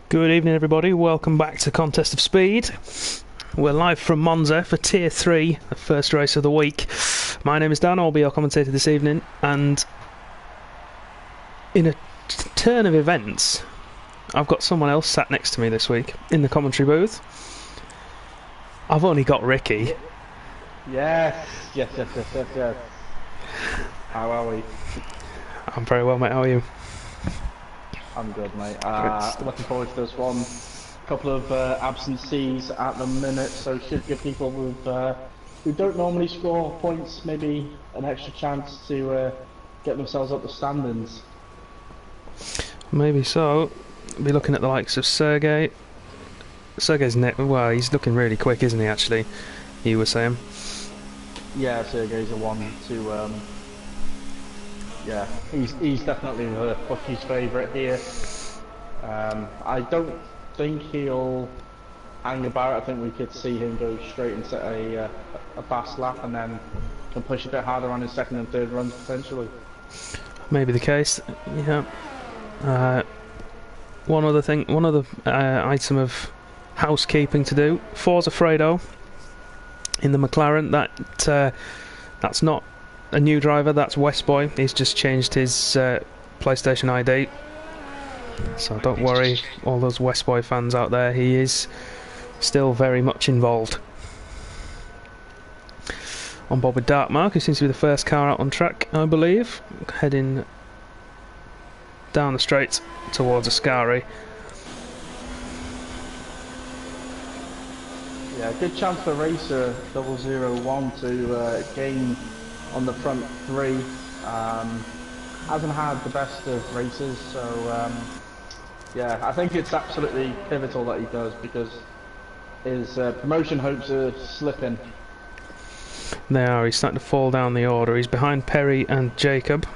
Good evening, everybody. Welcome back to Contest of Speed. We're live from Monza for Tier 3, the first race of the week. My name is Dan, I'll be your commentator this evening, and in a turn of events, I've got someone else sat next to me this week in the commentary booth. I've only got Ricky. Yes. How are we? I'm very well, mate. How are you? I'm good, mate. Looking forward to this one. Couple of absentees at the minute, so should give people who don't normally score points maybe an extra chance to get themselves up the standings. Maybe so. Be looking at the likes of Sergey. Sergey's well, he's looking really quick, isn't he? Actually, you were saying. Yeah, Sergey's the one to. Yeah, he's definitely the Bucky's favourite here. I don't think he'll hang about. I think we could see him go straight and set a fast lap, and then can push a bit harder on his second and third runs potentially. Maybe the case. Yeah. One other item of housekeeping to do. Forza Fredo in the McLaren. That's not a new driver, that's Westboy. He's just changed his PlayStation ID. So don't worry, all those Westboy fans out there, he is still very much involved. On board with Dark Mark, who seems to be the first car out on track, I believe. Heading down the straight towards Ascari. Yeah, good chance for Racer 001 to gain on the front three. Hasn't had the best of races, so yeah, I think it's absolutely pivotal that he does, because his promotion hopes are slipping. They are. He's starting to fall down the order. He's behind Perry and Jacob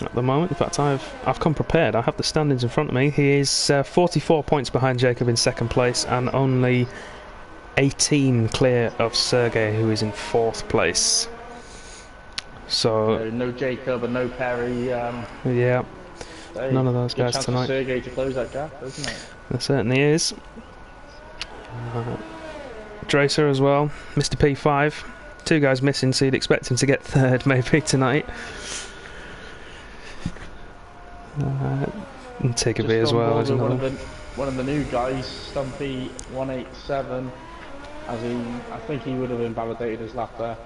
at the moment. In fact, I've come prepared. I have the standings in front of me. He is 44 points behind Jacob in second place, and only 18 clear of Sergey, who is in fourth place. So no Jacob and no Perry. Yeah, none of those guys tonight. For Sergey to close that gap, isn't it? There certainly is. Dracer as well, Mr. P5. Two guys missing, so you'd expect him to get third maybe tonight. And Tiggerby as well. As one of the new guys, Stumpy 187. I think he would have invalidated his lap there.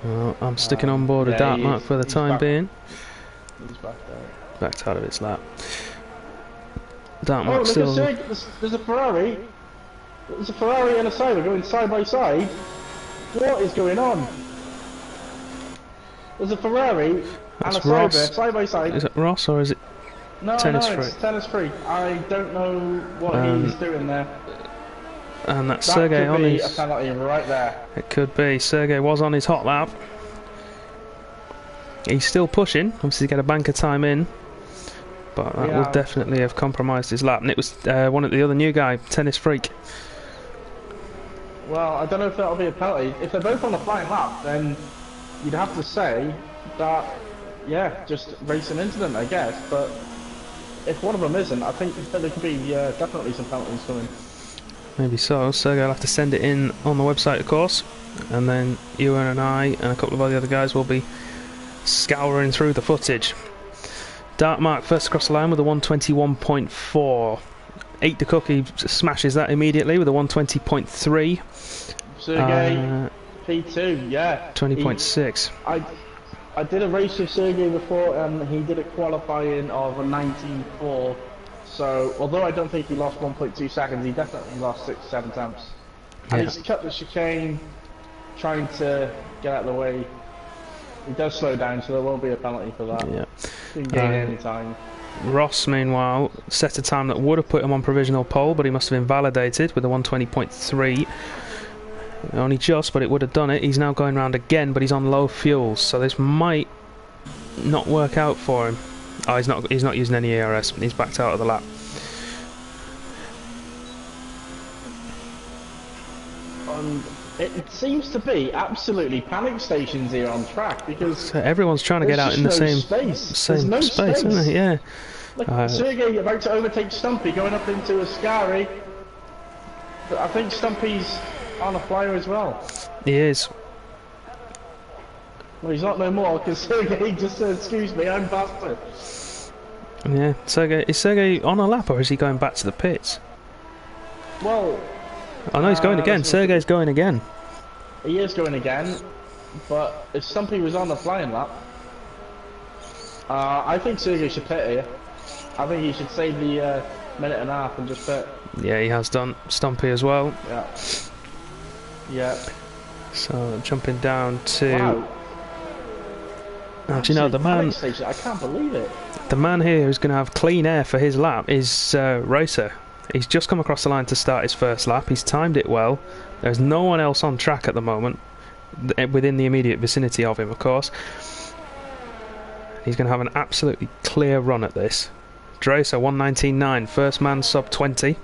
Well, I'm sticking on board with Dark Mark for the time being. He's back there. Backed out of its lap. Dark Mark look still. There's a Ferrari. There's a Ferrari and a Cyber going side by side. What is going on? There's a Ferrari and a Cyber side by side. Is it Ross or is it Tennis Free? It's Tennis Free. I don't know what he's doing there. And that's Sergey on his. That could be a penalty right there. It could be. Sergey was on his hot lap. He's still pushing. Obviously, get a bank of time in, but that would definitely have compromised his lap. And it was one of the other new guy, Tennis Freak. Well, I don't know if that'll be a penalty. If they're both on the flying lap, then you'd have to say that, yeah, just racing incident, I guess. But if one of them isn't, I think that there could be definitely some penalties coming. Maybe so. Sergey will have to send it in on the website, of course, and then Ewan and I and a couple of other guys will be scouring through the footage. Dark Mark first across the line with a 121.4. 8 the Cookie smashes that immediately with a 120.3. Sergey P2, yeah. 20.6. I did a race with Sergey before, and he did a qualifying of a 19.4. So, although I don't think he lost 1.2 seconds, he definitely lost 6-7 tenths. And he's cut the chicane, trying to get out of the way. He does slow down, so there won't be a penalty for that. Yeah. He can gain any time. Ross, meanwhile, set a time that would have put him on provisional pole, but he must have invalidated with a 120.3. Only just, but it would have done it. He's now going round again, but he's on low fuels, so this might not work out for him. Oh, he's not using any ERS. He's backed out of the lap. It seems to be absolutely panic stations here on track, because so everyone's trying to get out in the same space, isn't it? Yeah. Look, Sergey about to overtake Stumpy going up into Ascari. But I think Stumpy's on a flyer as well. He is. Well, he's not no more because Sergey just said, "Excuse me, I'm faster." Yeah, is Sergey on a lap or is he going back to the pits? Well, I know he's going again. Sergey's going again. He is going again, but if Stumpy was on the flying lap, I think Sergey should pit here. I think he should save the minute and a half and just pit. Yeah, he has done. Stumpy as well. Yeah. Yeah. So jumping down to. Wow. Do you know the man? I can't believe it. The man here who's going to have clean air for his lap is Racer. He's just come across the line to start his first lap. He's timed it well. There's no one else on track at the moment, within the immediate vicinity of him, of course. He's going to have an absolutely clear run at this. Dracer 119.9, first man sub 20.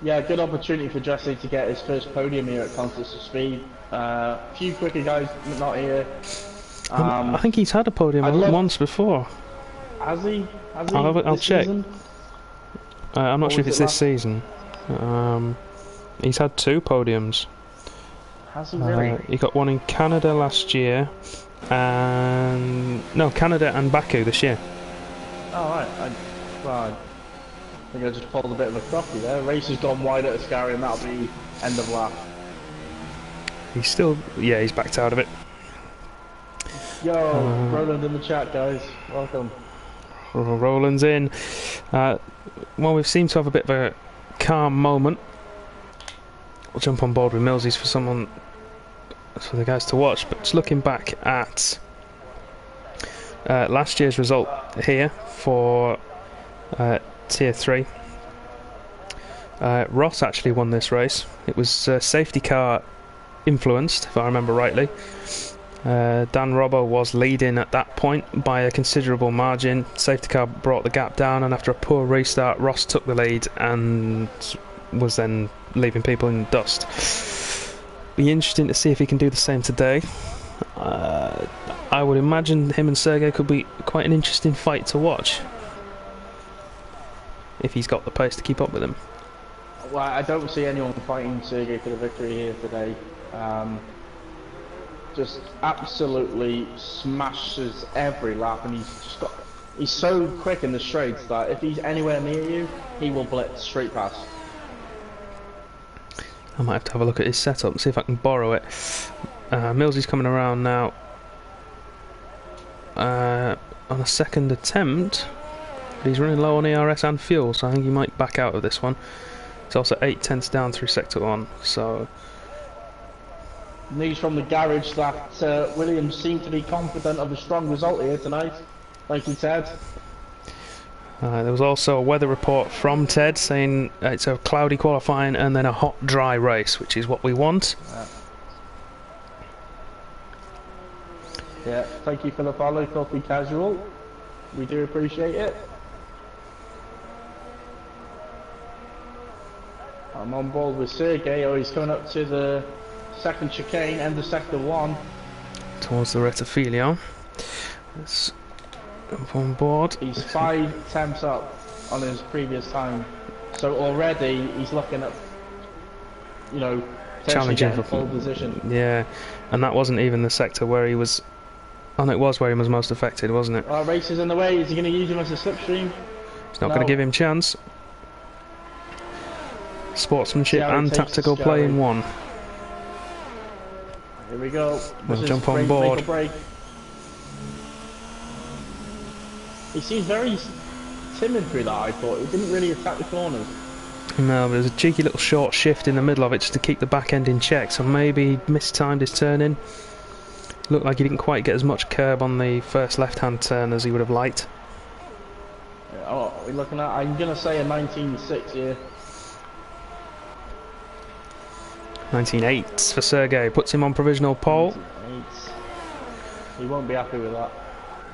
Yeah, good opportunity for Jesse to get his first podium here at Contests of Speed. A few quicker guys not here. I think he's had a podium once before. Has he? I'll check. I'm not sure if it's this season. He's had 2 podiums. Has he really? He got one in Canada last year, and Canada and Baku this year. Oh right. I think I just pulled a bit of a crocky there. Race has gone wide at Ascari and that'll be end of lap. He's still, he's backed out of it. Yo, Roland in the chat, guys. Welcome. Roland's in. Well, we seem to have a bit of a calm moment. We'll jump on board with Millsies for the guys to watch. But just looking back at last year's result here for Tier 3. Ross actually won this race. It was safety car influenced, if I remember rightly. Dan Robbo was leading at that point by a considerable margin. Safety car brought the gap down, and after a poor restart, Ross took the lead and was then leaving people in the dust. Be interesting to see if he can do the same today. I would imagine him and Sergey could be quite an interesting fight to watch, if he's got the pace to keep up with him. Well, I don't see anyone fighting Sergey for the victory here today. Just absolutely smashes every lap, and he's so quick in the straights that if he's anywhere near you, he will blitz straight past. I might have to have a look at his setup and see if I can borrow it. Millsy's coming around now on a second attempt, but he's running low on ERS and fuel, so I think he might back out of this one. It's also 8/10 down through sector 1, so news from the garage that Williams seemed to be confident of a strong result here tonight. Thank you, Ted. There was also a weather report from Ted saying it's a cloudy qualifying and then a hot, dry race, which is what we want. Yeah, thank you for the follow, Coffee Casual. We do appreciate it. I'm on board with Sergey. Oh, he's coming up to the second chicane, end of sector 1. Towards the Retafilio. Let's jump on board. He's 5 attempts up on his previous time. So already he's looking at, challenging for pole position. Yeah, and that wasn't even the sector where he was. Oh no, it was where he was most affected, wasn't it? Race is in the way. Is he going to use him as a slipstream? He's not going to give him chance. Sportsmanship and tactical play in one. Here we go. We'll jump on board. He seems very timid through that, I thought. He didn't really attack the corners. No, there was a cheeky little short shift in the middle of it just to keep the back end in check, so maybe he mistimed his turn in. Looked like he didn't quite get as much curb on the first left-hand turn as he would have liked. Yeah, we're looking at, I'm going to say a 19.6 here. 19.8 for Sergey, puts him on provisional pole. 19.8. He won't be happy with that.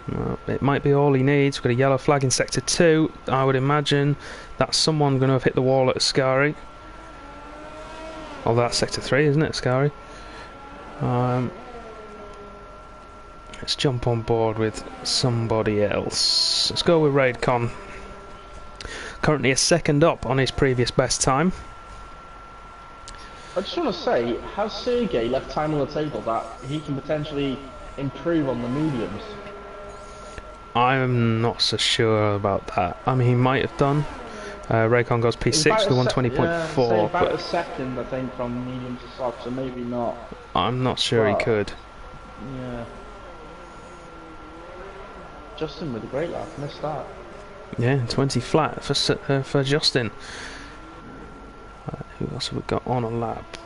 No, it might be all he needs. We've got a yellow flag in sector 2. I would imagine that's someone going to have hit the wall at Ascari. Although that's sector 3, isn't it, Ascari? Let's jump on board with somebody else. Let's go with Raidcon. Currently a second up on his previous best time. I just want to say, has Sergey left time on the table that he can potentially improve on the mediums? I'm not so sure about that. I mean, he might have done. Raycon goes P6 with 120.4. Yeah, about a second, I think, from medium to soft, so maybe not. I'm not sure he could. Yeah. Justin with a great lap, missed that. Yeah, 20 flat for Justin. Who else have we got on a lap?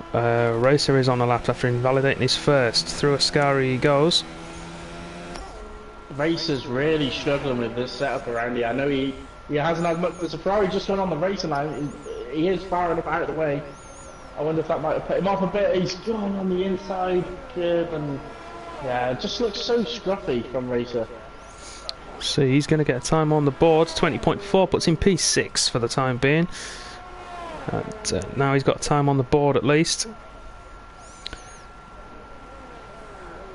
Racer is on a lap after invalidating his first. Through Ascari he goes. Racer's really struggling with this setup around here. I know he hasn't had much. There's a Ferrari just went on the racing line. He is far enough out of the way. I wonder if that might have put him off a bit. He's going on the inside curb and yeah, it just looks so scruffy from Racer. So he's going to get a time on the board. 20.4 puts him P6 for the time being. And, now he's got a time on the board at least.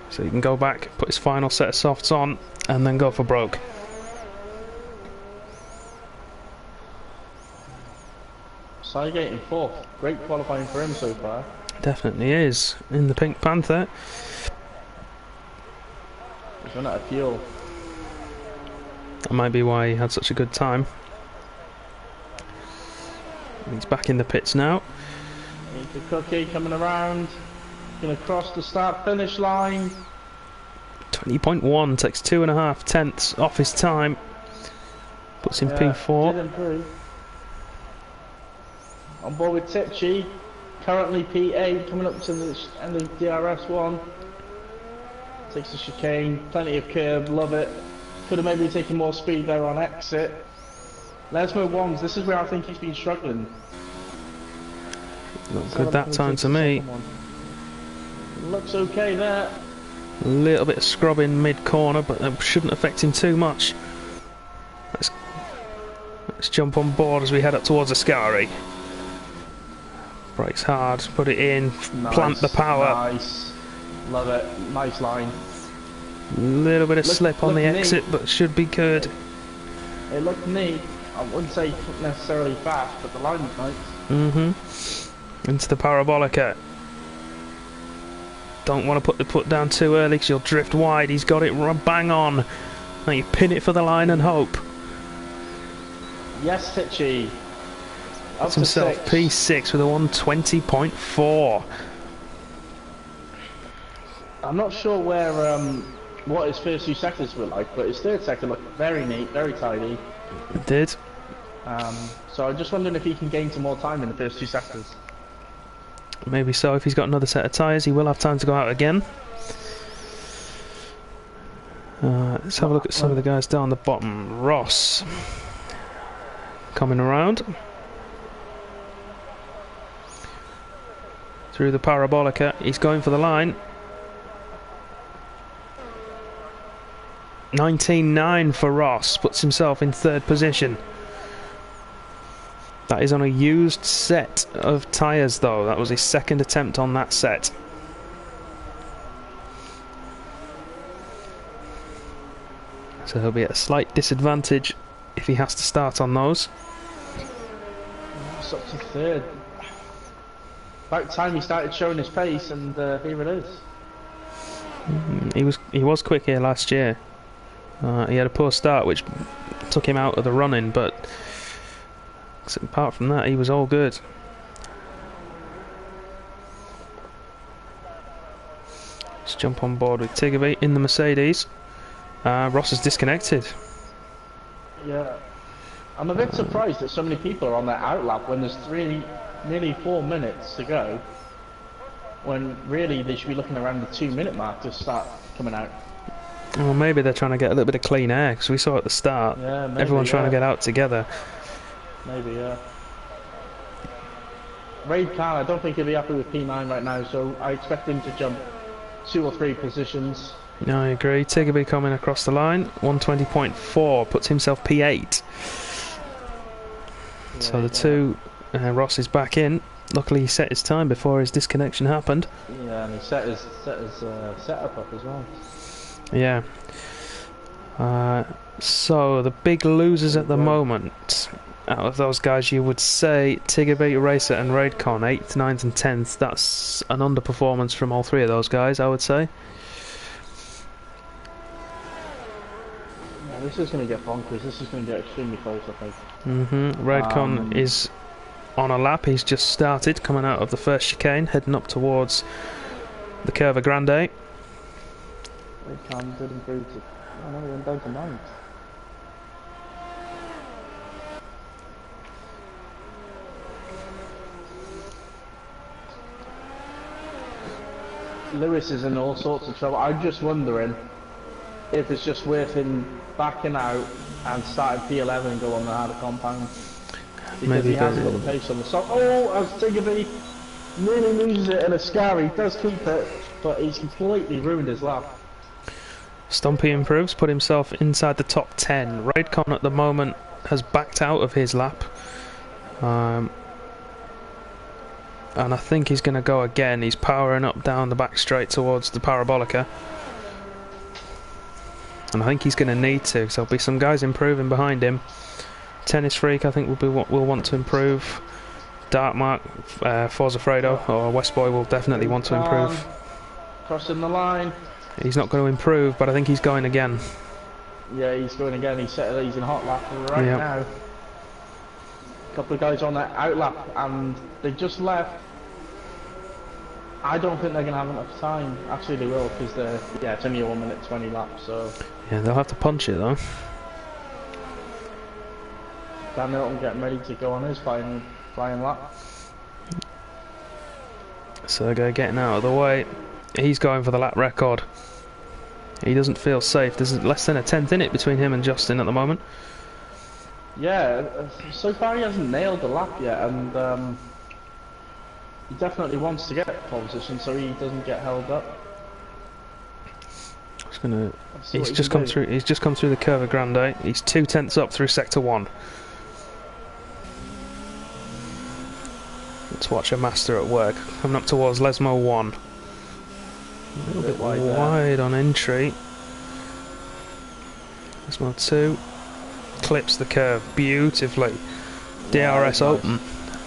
So he can go back, put his final set of softs on, and then go for broke. Sygate in fourth. Great qualifying for him so far. Definitely is. In the Pink Panther. He's run out of fuel. That might be why he had such a good time. He's back in the pits now. Here's the cookie coming around. Gonna cross the start finish line. 20.1 takes 2.5 tenths off his time. Puts him P4. Did improve. On board with Tipchi. Currently P8, coming up to the end of DRS1. Takes the chicane, plenty of curb, love it. Could have maybe taken more speed there on exit. Lesmo ones, this is where I think he's been struggling. Not good that time to me. Looks okay there. A little bit of scrubbing mid-corner, but that shouldn't affect him too much. Let's jump on board as we head up towards Ascari. Brakes hard, put it in, plant the power. Nice. Love it. Nice line. Little bit of slip on the exit, but should be good. It looked neat. I wouldn't say necessarily fast, but the line was nice. Into the Parabolica. Don't want to put the foot down too early because you'll drift wide. He's got it bang on. Now you pin it for the line and hope. Yes, Tichy. That's himself P6 with a 120.4. I'm not sure where what his first few sectors were like, but his third sector looked very neat, very tidy. It did. So I'm just wondering if he can gain some more time in the first two sectors. Maybe so. If he's got another set of tyres, he will have time to go out again. Let's have a look at some of the guys down the bottom. Ross coming around through the Parabolica. He's going for the line. 19.9 for Ross, puts himself in third position. That is on a used set of tyres though. That was his second attempt on that set. So he'll be at a slight disadvantage if he has to start on those. It's up to third. About time he started showing his pace, and here it is. He was quick here last year. He had a poor start which took him out of the running, but apart from that he was all good. Let's jump on board with Tiggerby in the Mercedes. Ross is disconnected. Yeah, I'm a bit surprised that so many people are on that outlap when there's nearly 4 minutes to go, when really they should be looking around the 2-minute mark to start coming out. Well, maybe they're trying to get a little bit of clean air, because we saw at the start, everyone trying to get out together. Maybe, yeah. Raid Khan, I don't think he'll be happy with P9 right now, so I expect him to jump 2 or 3 positions. No, I agree. Tiggerby coming across the line, 120.4, puts himself P8. Yeah, so the two, Ross is back in. Luckily he set his time before his disconnection happened. Yeah, and he set his setup up as well. Yeah. So the big losers at the moment, out of those guys, you would say Tiggerbeat, Racer, and Raidcon, 8th, 9th, and 10th. That's an underperformance from all three of those guys, I would say. Yeah, this is going to get bonkers. This is going to get extremely close, I think. Raidcon is on a lap. He's just started, coming out of the first chicane, heading up towards the Curva Grande. Raidcon did improve to... Oh no, he went down to 9th. Lewis is in all sorts of trouble. I'm just wondering if it's just worth him backing out and starting P11 and go on the harder compound. Because Maybe he hasn't got the pace on the side. Oh, as Tiggerby nearly loses it in a scare, he does keep it, but he's completely ruined his lap. Stumpy improves, put himself inside the top 10. Raidcon at the moment has backed out of his lap. And I think he's going to go again. He's powering up down the back straight towards the Parabolica. And I think he's going to need to, because there'll be some guys improving behind him. Tennis Freak, I think, will want to improve. Darkmark, Forza Fredo, or Westboy will definitely want to improve. Crossing the line. He's not going to improve, but I think he's going again. Yeah, he's going again. He's in hot lap right now. A couple of guys on that out lap, and they just left. I don't think they're going to have enough time. Actually, they will, because it's only a 1 minute 20 lap. So yeah, they'll have to punch it though. Dan Milton getting ready to go on his flying lap. Sergey getting out of the way. He's going for the lap record. He doesn't feel safe. There's less than a 10th in it between him and Justin at the moment. Yeah, so far he hasn't nailed the lap yet, and he definitely wants to get pole position so he doesn't get held up. He's just come through the Curva Grande. He's 2 tenths up through sector 1. Let's watch a master at work. Coming up towards Lesmo 1. A little bit wide on entry. Lesmo 2 clips the curve beautifully. DRS open.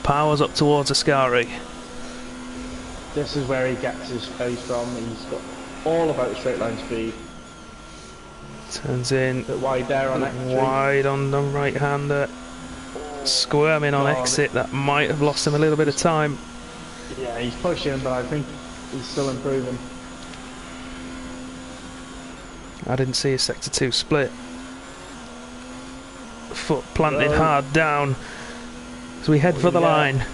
Powers up towards Ascari. This is where he gets his pace from. He's got all about straight line speed. Turns in. Bit wide there on exit. Wide on the right hander. Squirming on exit. That might have lost him a little bit of time. Yeah, he's pushing, but I think he's still improving. I didn't see a sector 2 split. Foot planted hard down. So we head for the line.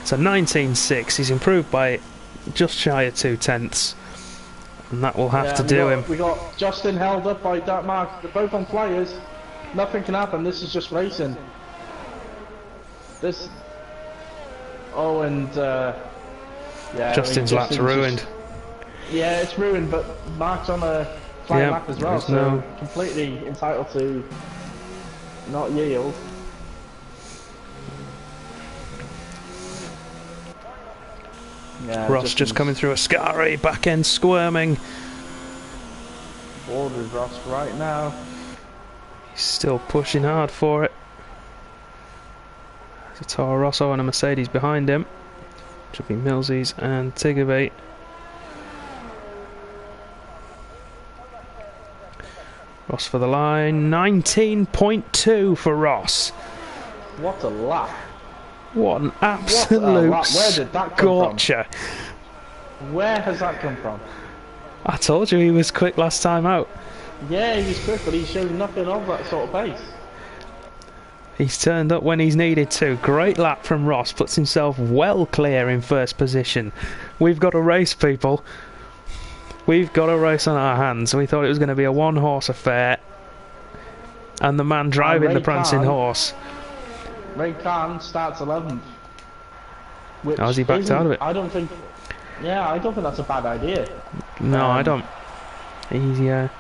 It's a 19.6. He's improved by just shy of 2 tenths. And that will have to do him. We got Justin held up by Darkmark. They're both on flyers. Nothing can happen. This is just racing. Justin's lap's ruined. Yeah, it's ruined, but Mark's on a flying lap as well, so completely entitled to not yield. Yeah, Ross just coming through Ascari, back end squirming. Board with Ross right now. He's still pushing hard for it. There's a Toro Rosso and a Mercedes behind him. Should be Millsies and Tiggerby. Ross for the line. 19.2 for Ross. What a lap. What an absolute Where did that come from? Where has that come from? I told you he was quick last time out. Yeah, he was quick, but he showed nothing of that sort of pace. He's turned up when he's needed to. Great lap from Ross. Puts himself well clear in first position. We've got a race, people. We've got a race on our hands. We thought it was going to be a one-horse affair. And the man driving the prancing horse. Ray Khan starts 11th. How has he backed out of it? I don't think that's a bad idea. No, I don't. Easier.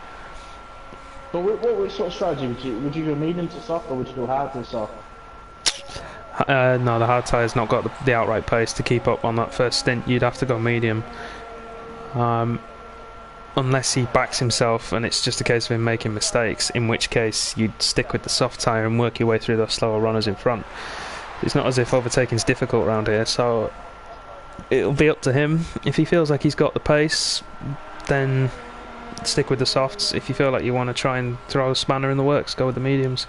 But what sort of strategy would you go medium to soft, or would you go hard to soft? No, the hard tyre's not got the outright pace to keep up on that first stint. You'd have to go medium. unless he backs himself and it's just a case of him making mistakes, in which case you'd stick with the soft tyre and work your way through those slower runners in front. It's not as if overtaking's difficult around here, so it'll be up to him. If he feels like he's got the pace, then stick with the softs. If you feel like you want to try and throw a spanner in the works, go with the mediums.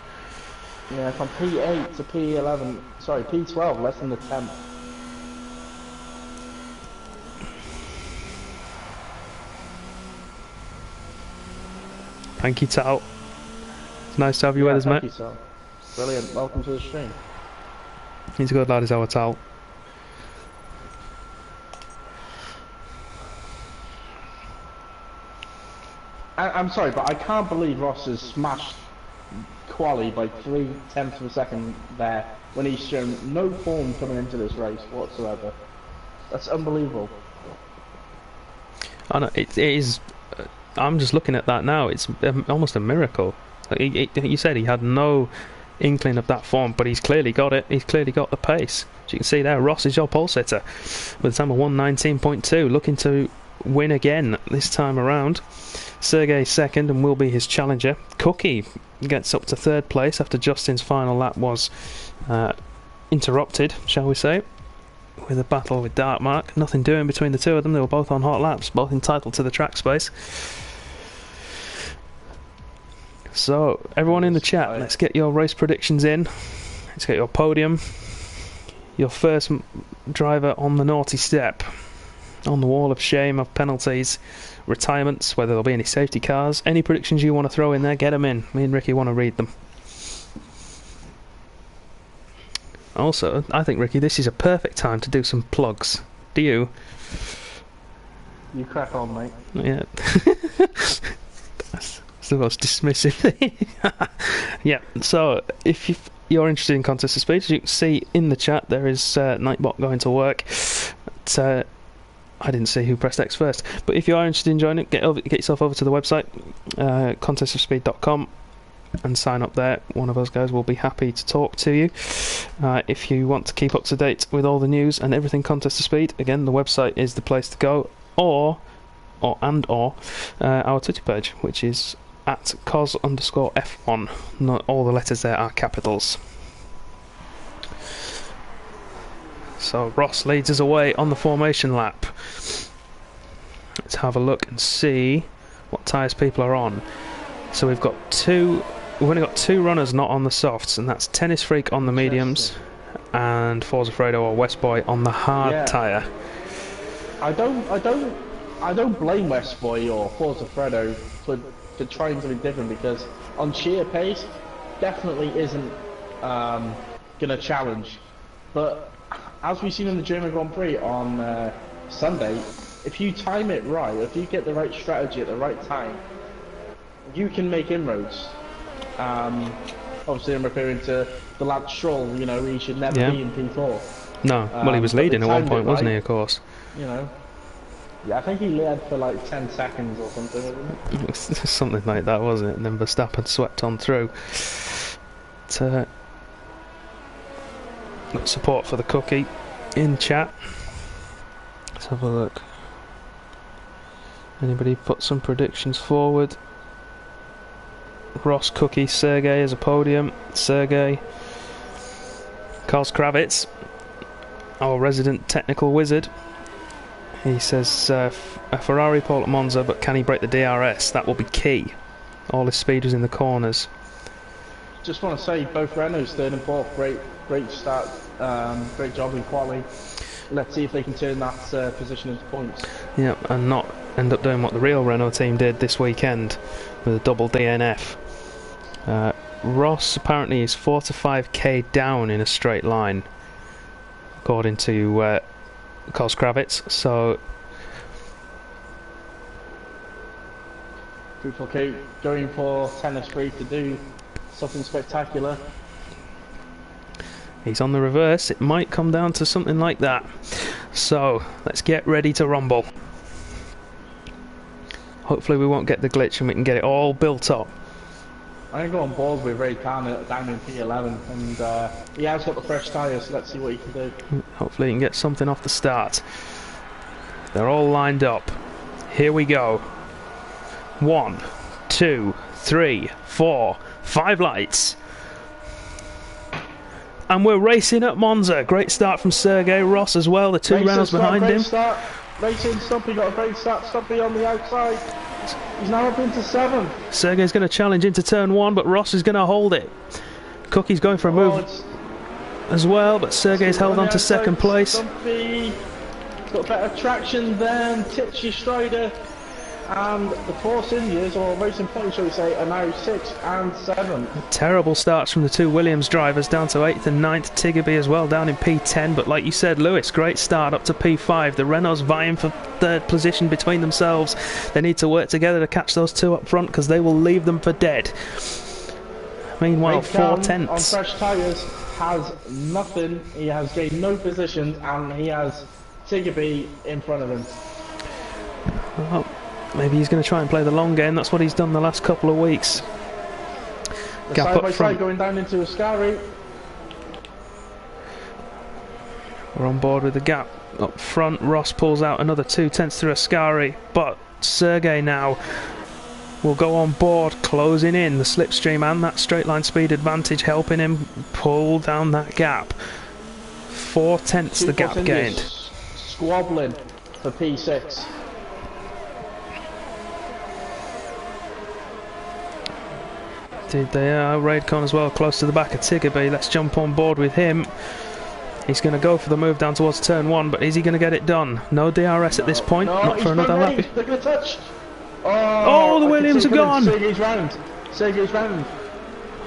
Yeah, from P8 to P11, sorry, P12, less than the 10th. Thank you, Tal. It's nice to have you with us, mate. Thank you, Tal. Brilliant. Welcome to the stream. He's a good lad, is our Tal. I'm sorry, but I can't believe Ross has smashed quali by 0.3 of a second there when he's shown no form coming into this race whatsoever. That's unbelievable. I know, it is. I'm just looking at that now. It's almost a miracle. Like you said, he had no inkling of that form, but he's clearly got it. He's clearly got the pace. As you can see there, Ross is your pole sitter with a time of 1:19.2, looking to win again this time around. Sergey second and will be his challenger. Cookie gets up to third place after Justin's final lap was interrupted, shall we say, with a battle with Darkmark. Nothing doing between the two of them. They were both on hot laps, both entitled to the track space. So, everyone in the chat, let's get your race predictions in. Let's get your podium. Your first driver on the naughty step. On the wall of shame of penalties, retirements, whether there'll be any safety cars. Any predictions you want to throw in there, get them in. Me and Ricky want to read them. Also, I think, Ricky, this is a perfect time to do some plugs. Do you? You crack on, mate. Yeah. That's the most dismissive thing. Yeah, so if you're interested in Contest of Speed, as you can see in the chat, there is Nightbot going to work. But, I didn't see who pressed X first, but if you are interested in joining, get yourself over to the website, contestofspeed.com, and sign up there. One of us guys will be happy to talk to you. If you want to keep up to date with all the news and everything Contest of Speed, again, the website is the place to go, or our Twitter page, which is at cos_F1. Not all the letters there are capitals. So Ross leads us away on the formation lap. Let's have a look and see what tyres people are on. So we've only got two runners not on the softs, and that's Tennis Freak on the mediums and Forza Fredo or West Boy on the hard tyre. I don't blame West Boy or Forza Fredo for trying something different, because on sheer pace definitely isn't gonna challenge. But as we've seen in the German Grand Prix on Sunday, if you time it right, if you get the right strategy at the right time, you can make inroads. Obviously I'm referring to the lad Stroll, you know, he should never be in P4. No, well, he was leading at one point, wasn't he, of course? You know. Yeah, I think he led for like 10 seconds or something, wasn't it? Something like that, wasn't it? And then Verstappen swept on through. Got support for the cookie in chat. Let's have a look. Anybody put some predictions forward? Ross, Cookie, Sergey as a podium. Sergey. Karl Kravitz, our resident technical wizard. He says a Ferrari pole at Monza, but can he break the DRS? That will be key. All his speed was in the corners. Just want to say, both Renaults, third and fourth, great start, great job in quali. Let's see if they can turn that position into points. Yeah, and not end up doing what the real Renault team did this weekend with a double DNF. Ross apparently is 4 to 5k down in a straight line, according to Karl Kravitz. So people keep going for Tennis Freak to do something spectacular. He's on the reverse. It might come down to something like that. So let's get ready to rumble. Hopefully we won't get the glitch and we can get it all built up. I'm going to go on board with Ray Khan down in P11, and he has got the fresh tyres, so let's see what he can do. Hopefully he can get something off the start. They're all lined up. Here we go. 1, 2, 3, 4, 5 lights. And we're racing at Monza. Great start from Sergei. Ross as well, the two Renaults behind him. Start. Racing, Stumpy got a great start. Stumpy on the outside. He's now up into 7. Sergei's going to challenge into turn 1, but Ross is going to hold it. Cookie's going for a move as well, but Sergei's held on to second place. Stumpy got better traction than Tichy Strider. And the Force Indians, or Racing Point shall we say, are now 6 and 7. Terrible starts from the two Williams drivers, down to 8th and 9th. Tiggerby as well down in P10, but like you said, Lewis, great start up to P5. The Renaults vying for third position between themselves. They need to work together to catch those two up front, because they will leave them for dead. Meanwhile, 4 tenths on fresh tyres has nothing. He has gained no position, and he has Tiggerby in front of him. Well, maybe he's going to try and play the long game. That's what he's done the last couple of weeks. The Gap side up by front. side going down into Ascari. We're on board with the gap up front. Ross pulls out another 2 tenths through Ascari, but Sergei now will go on board, closing in the slipstream and that straight line speed advantage, helping him pull down that gap. 4 tenths the gap gained. Squabbling for P6. They are. Raidcon as well, close to the back of Tiggerby. Let's jump on board with him. He's going to go for the move down towards turn 1, but is he going to get it done? No DRS at this point, not for another lap. They're going to touch. Oh, the Williams are gone. Sergei's round. Sergei's round.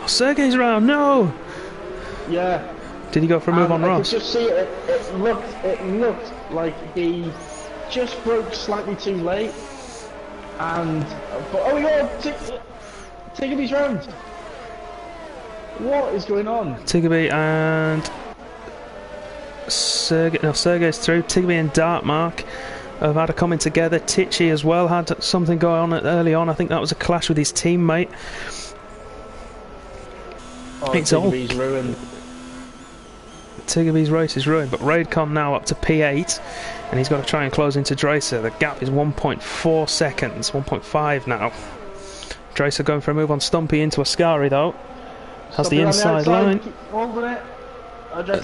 Oh, Sergei's round. No. Yeah. Did he go for a move on Ross? I could just see it. It looked like he just broke slightly too late. And oh my God. Tiggerby's round. What is going on? Tiggerby and Sergei. No, Sergei's through. Tiggerby and Dartmark have had a coming together. Tichy as well had something going on early on. I think that was a clash with his teammate. Oh, it's all Tiggerby's ruined. Tiggerby's race is ruined, but Raidcon now up to P8, and he's got to try and close into Dracer. The gap is 1.4 seconds, 1.5 now. Dracer going for a move on Stumpy into Ascari though. Has the inside line.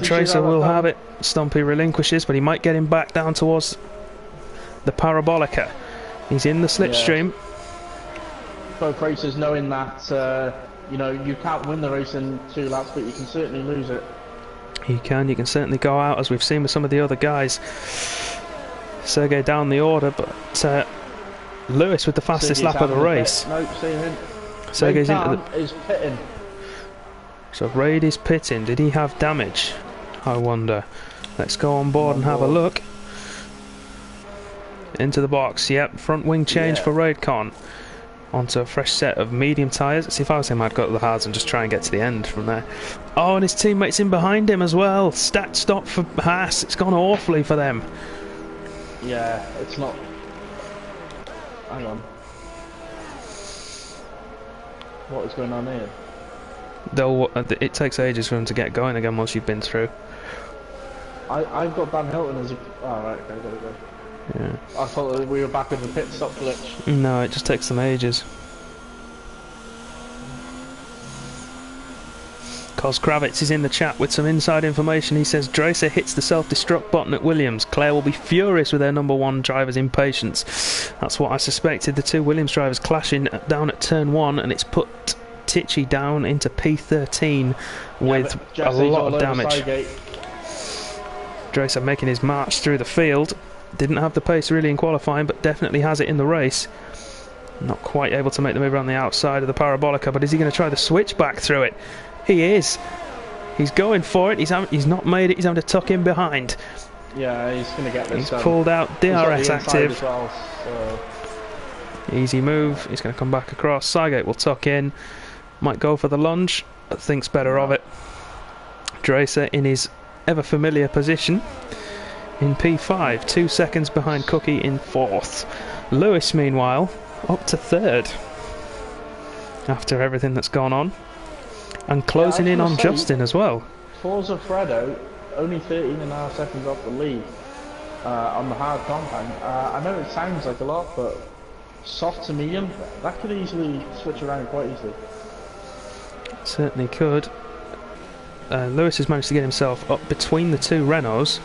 Dracer will have it. Stumpy relinquishes, but he might get him back down towards the Parabolica. He's in the slipstream. Yeah. Both racers knowing that you know, you can't win the race in 2 laps, but you can certainly lose it. You can certainly go out, as we've seen with some of the other guys. Sergei down the order, but Lewis with the fastest lap of the race. Nope, see him. Sergei's into the... is pitting. So Raid is pitting. Did he have damage? I wonder. Let's go on board and have a look. Into the box. Yep, front wing change for Raidcon. Onto a fresh set of medium tyres. See, if I was him, I'd go to the hards and just try and get to the end from there. Oh, and his teammate's in behind him as well. Stat stop for Haas. It's gone awfully for them. Yeah, it's not... Hang on. What is going on here? It takes ages for them to get going again once you've been through. I've got Dan Hilton as a... Oh, right, okay, there we go. Yeah. I thought that we were back in the pit stop glitch. No, it just takes them ages. Cos Kravitz is in the chat with some inside information. He says Dracer hits the self-destruct button at Williams. Claire will be furious with their number 1 driver's impatience. That's what I suspected. The two Williams drivers clashing down at turn 1, and it's put Tichy down into P13 with a lot of damage. Dracer making his march through the field. Didn't have the pace really in qualifying, but definitely has it in the race. Not quite able to make the move around the outside of the Parabolica, but is he going to try the switch back through it? He is. He's going for it. He's not made it. He's having to tuck in behind. Yeah, he's going to get this. He's pulled out. DRS active. As well, so. Easy move. He's going to come back across. Sygate will tuck in. Might go for the lunge, but thinks better of it. Dracer in his ever familiar position in P5, 2 seconds behind Cookie in 4th. Lewis, meanwhile, up to 3rd after everything that's gone on. And closing in on Justin as well. Forza Fredo, only 13.5 seconds off the lead on the hard compound. I know it sounds like a lot, but soft to medium, that could easily switch around quite easily. Certainly could. Lewis has managed to get himself up between the two Renaults,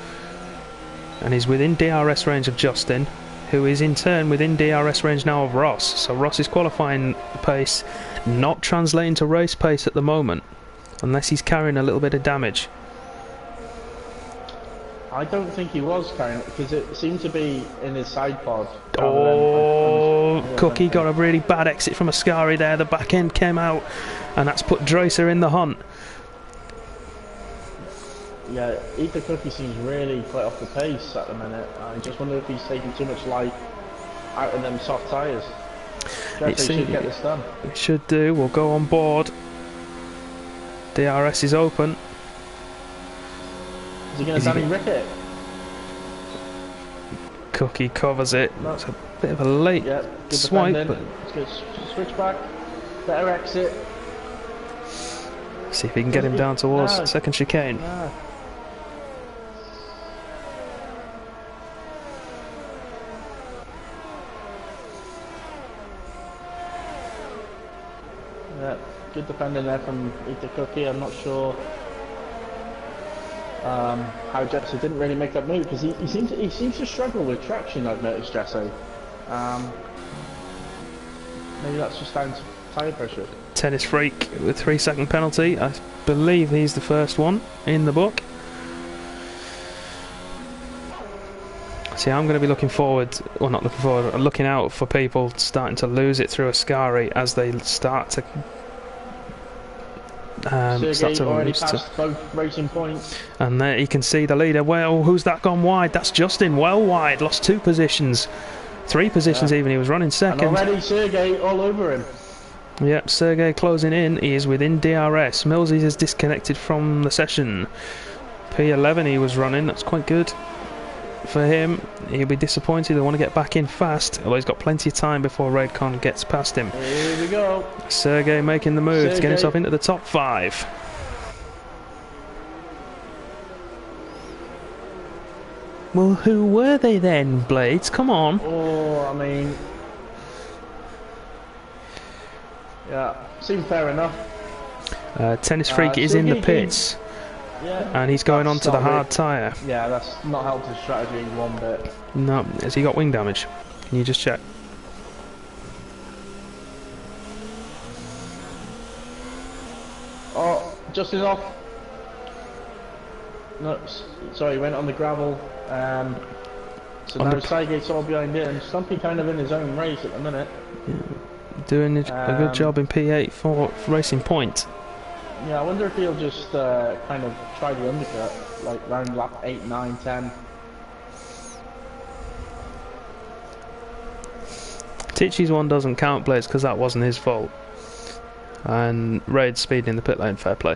and he's within DRS range of Justin, who is in turn within DRS range now of Ross. So Ross is qualifying pace, not translating to race pace at the moment, unless he's carrying a little bit of damage. I don't think he was carrying it because it seemed to be in his side pod. Oh, Cookie got a really bad exit from Ascari there. The back end came out, and that's put Dracer in the hunt. Yeah, Eat the Cookie seems really quite off the pace at the minute. I just wonder if he's taking too much life out of them soft tyres. He should get this done. It should do. We'll go on board. DRS is open. Is he going to Danny Rick it? Cookie covers it. No. It's a bit of a late swipe. But it's good. Switch back. Better exit. See if he can get him down towards second chicane. No. Yeah, good defending there from Eat the Cookie. I'm not sure how Jesse didn't really make that move because he seems to struggle with traction. I've noticed Jesse. Maybe that's just down to tyre pressure. Tennis Freak with 3-second penalty. I believe he's the first one in the book. See, I'm going to be looking forward, well, not looking forward, looking out for people starting to lose it through Ascari as they start to already passed both racing points. And there you can see the leader. Well, who's that gone wide? That's Justin, well wide, lost 2 positions, 3 positions even. He was running second. And already Sergey all over him. Yep, Sergey closing in. He is within DRS. Millsy is disconnected from the session. P11 he was running. That's quite good for him. He'll be disappointed. They want to get back in fast, although he's got plenty of time before Redcon gets past him. Here we go. Sergey making the move to get himself into the top 5. Well, who were they then, Blades? Come on. Oh, I mean, yeah, seems fair enough. Tennis Freak is in the pits. Yeah, and he's going on to the hard tyre. Yeah, that's not helped his strategy one bit. No, has he got wing damage? Can you just check? Oh, Justin's off. No, sorry, he went on the gravel. So now Sidegate's all behind it, and Stumpy kind of in his own race at the minute. Yeah, doing a good job in P8 for Racing Point. Yeah, I wonder if he'll just kind of try the undercut, like round lap 8, 9, 10. Tichy's one doesn't count, Blaze, because that wasn't his fault. And Raid's speeding in the pit lane, fair play.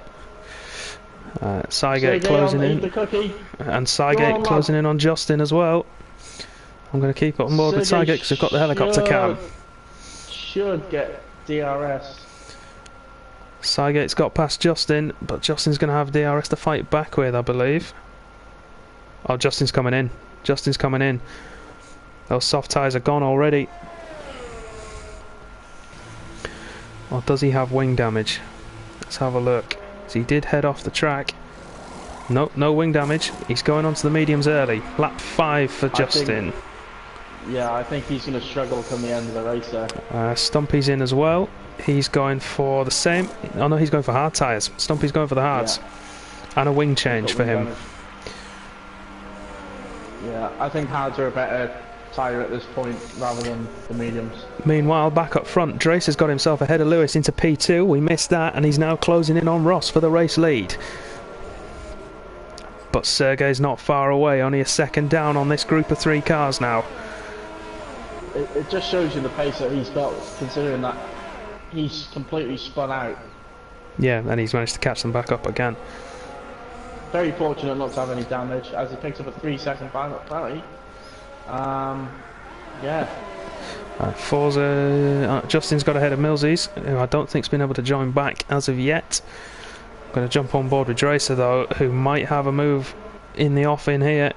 Cygate closing in. And Cygate closing in on Justin as well. I'm going to keep on board with Cygate because we've got the helicopter cam. Should get DRS. Cygate's got past Justin, but Justin's going to have DRS to fight back with, I believe. Oh, Justin's coming in. Justin's coming in. Those soft tyres are gone already. Or does he have wing damage? Let's have a look. So he did head off the track. Nope, no wing damage. He's going on to the mediums early. Lap 5 for Justin. I think he's going to struggle come the end of the race there. Stumpy's in as well. He's going for the same. Oh no, he's going for hard tyres. Stumpy's going for the hards. Yeah. And a wing change for him. Yeah, I think hards are a better tyre at this point rather than the mediums. Meanwhile, back up front, Drace has got himself ahead of Lewis into P2. We missed that, and he's now closing in on Ross for the race lead. But Sergey's not far away, only a second down on this group of 3 cars now. It just shows you the pace that he's got, considering that he's completely spun out. Yeah, and he's managed to catch them back up again. Very fortunate not to have any damage, as he picks up a 3-second penalty. Yeah. Forza, Justin's got ahead of Millsies, who I don't think's been able to join back as of yet. I'm going to jump on board with Dracer though, who might have a move in the off in here.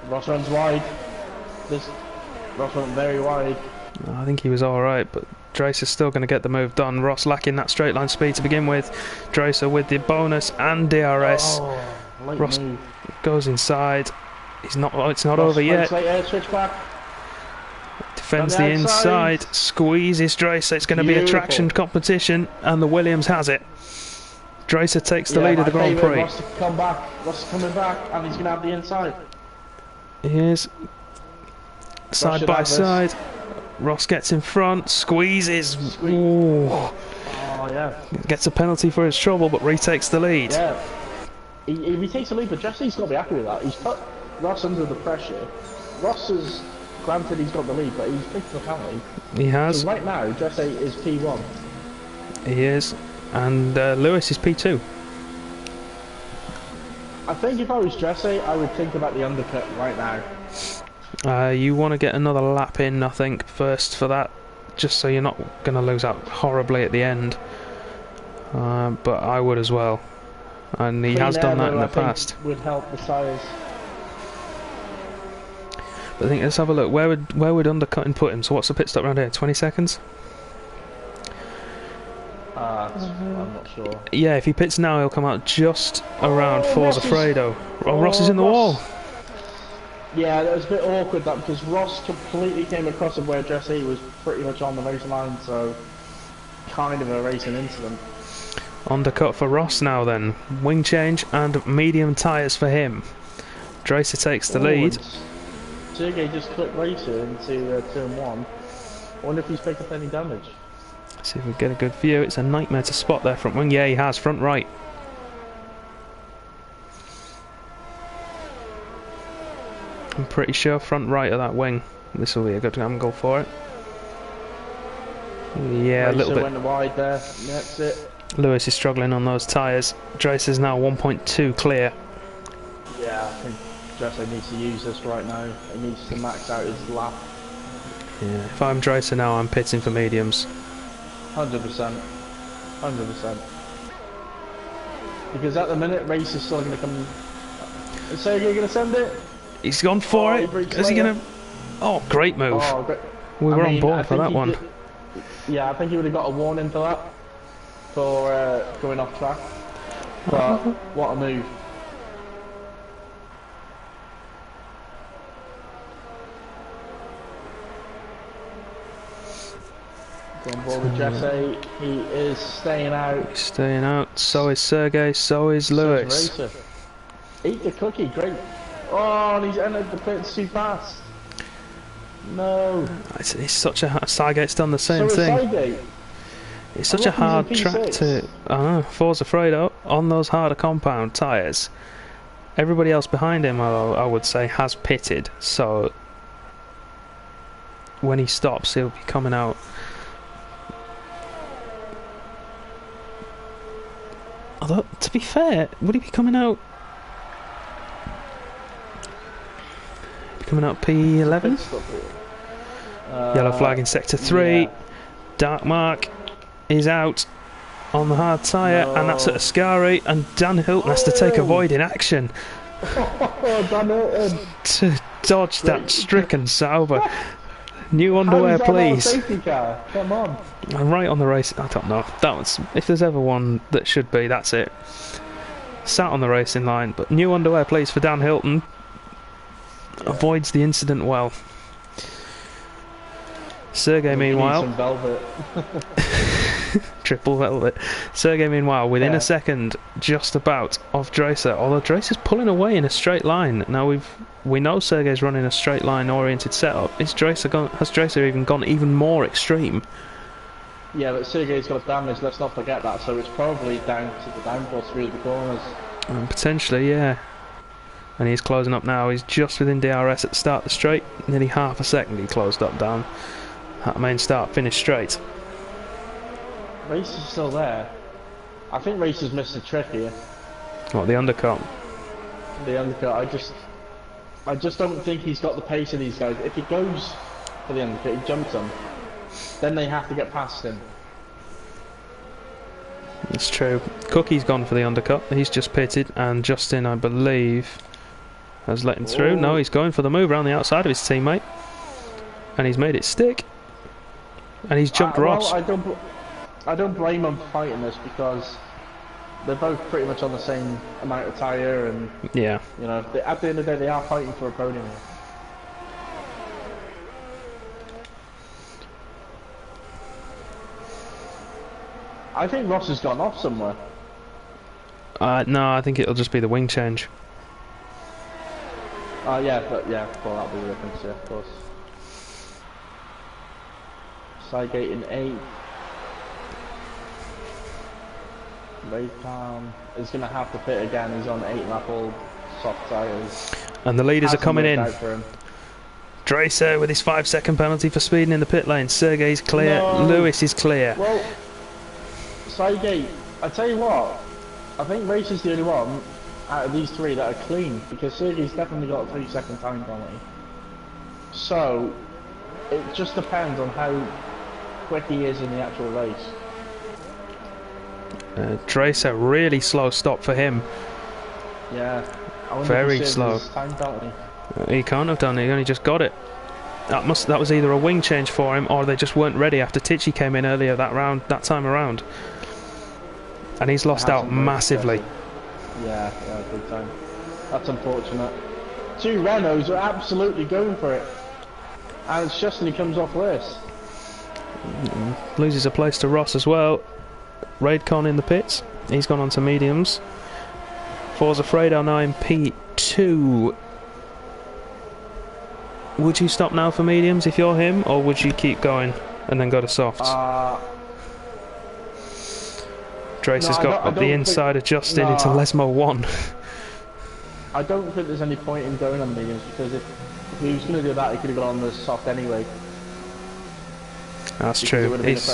Ross runs wide. Ross went very wide. I think he was alright, but Dracer's still going to get the move done. Ross lacking that straight line speed to begin with. Dracer with the bonus and DRS. Ross move. goes inside. He's not. Oh, it's not Ross over yet. Switch back. Defends the inside. Squeezes Dracer. It's going to be a traction competition, and the Williams has it. Dracer takes the lead of the Grand Prix. Ross come back. Ross is coming back, and he's going to have the inside. He is. Side by side. Ross gets in front, squeezes. Ooh. Oh, yeah. Gets a penalty for his trouble, but retakes the lead. Yeah. He retakes the lead, but Jesse's got to be happy with that. He's put Ross under the pressure. Ross is, granted he's got the lead, but he's picked the penalty. He has. So right now, Jesse is P1. He is. And Lewis is P2. I think if I was Jesse, I would think about the undercut right now. You want to get another lap in, I think, first for that, just so you're not going to lose out horribly at the end. But I would as well, and he has done that in the past. Would help the tyres. But I think let's have a look. Where would undercutting put him? So what's the pit stop around here? 20 seconds. I'm not sure. Yeah, if he pits now, he'll come out just around Forza Fredo. Oh, Ross is in the wall. Yeah, that was a bit awkward that because Ross completely came across of where Jesse was pretty much on the race line, so kind of a racing incident. Undercut for Ross now then. Wing change and medium tyres for him. Dracer takes the lead. Sergey just clipped Racer into turn 1. I wonder if he's picked up any damage. See if we get a good view. It's a nightmare to spot there front wing. Yeah, he has. Front right. I'm pretty sure front right of that wing. This will be a good angle for it. Yeah, Racer a little bit. Went wide there. That's it. Lewis is struggling on those tyres. Dracer's now 1.2 clear. Yeah, I think Jesse needs to use this right now. He needs to max out his lap. Yeah, if I'm Dracer now, I'm pitting for mediums. 100%. 100%. Because at the minute, Race is still going to come. Is Sergey going to send it? He's gone for it. Is he going to? Oh, great move. Oh, great. We were on board for that one. Yeah, I think he would have got a warning for that. For going off track. But what a move. On board with Jesse, he is staying out. He's staying out. So is Sergey. So is Lewis. Eat the cookie, great. Oh, and he's entered the pits too fast. No. It's such a Sygate's done the same thing. It's such a hard track to. Forza Fredo on those harder compound tyres. Everybody else behind him, I would say, has pitted. So when he stops, he'll be coming out. Although, to be fair, would he be coming out? Coming out P11? Yellow flag in sector 3. Yeah. Dark Mark is out on the hard tyre, and that's at Ascari, and Dan Hilton has to take a void in action. Dan Hilton. To dodge that stricken Sauber. New underwear, please. Safety car? Come on. I'm right on the race. I don't know. That was, if there's ever one that should be, that's it. Sat on the racing line, but new underwear, please, for Dan Hilton. Yeah. Avoids the incident well. Sergey, meanwhile. Some velvet. Triple velvet. Sergey, meanwhile, within a second, just about off Dracer. Although Dracer's pulling away in a straight line. Now we know Sergey's running a straight line oriented setup. Has Dracer even gone even more extreme? Yeah, but Sergey's got damage. Let's not forget that. So it's probably down to the downforce through the corners. Potentially, yeah. And he's closing up now. He's just within DRS at the start of the straight. Nearly half a second he closed up down. That main start finish straight. Race is still there. I think Race has missed a trick here. What, the undercut? The undercut. I just don't think he's got the pace of these guys. If he goes for the undercut, he jumps them. Then they have to get past him. It's true. Cookie's gone for the undercut. He's just pitted, and Justin, I believe, has let him through. No, he's going for the move around the outside of his teammate, and he's made it stick. And he's jumped Ross. Well, I don't blame them for fighting this because they're both pretty much on the same amount of tyre, and Yeah. you know, at the end of the day, they are fighting for a podium. I think Ross has gone off somewhere. No, I think it'll just be the wing change. Yeah, but yeah, well, that'll be the difference, yeah, of course. Sidegate in 8th. Raycon is going to have to pit again. He's on 8 lap old soft tyres. And the leaders are coming in. For Dracer with his 5-second penalty for speeding in the pit lane. Sergey's clear. No. Lewis is clear. Well, Sidegate, I tell you what, I think Racer's the only one out of these 3 that are clean, because Sergey's definitely got a 3-second time penalty. So, it just depends on how quick he is in the actual race. Dracer, really slow stop for him. Yeah. I wonder Very if he slow. his time penalty. He can't have done it, he only just got it. That was either a wing change for him, or they just weren't ready after Tichy came in earlier that time around. And he's lost out massively. Yeah, big time. That's unfortunate. 2 Renaults are absolutely going for it. And Chesney comes off worse. Loses a place to Ross as well. Raidcon in the pits. He's gone on to mediums. Forza Fredo now in P2. Would you stop now for mediums if you're him, or would you keep going and then go to softs? Drace has got the inside adjusted into Lesmo 1. I don't think there's any point in going on mediums, because if he was going to do that, he could have gone on the soft anyway. That's true. He's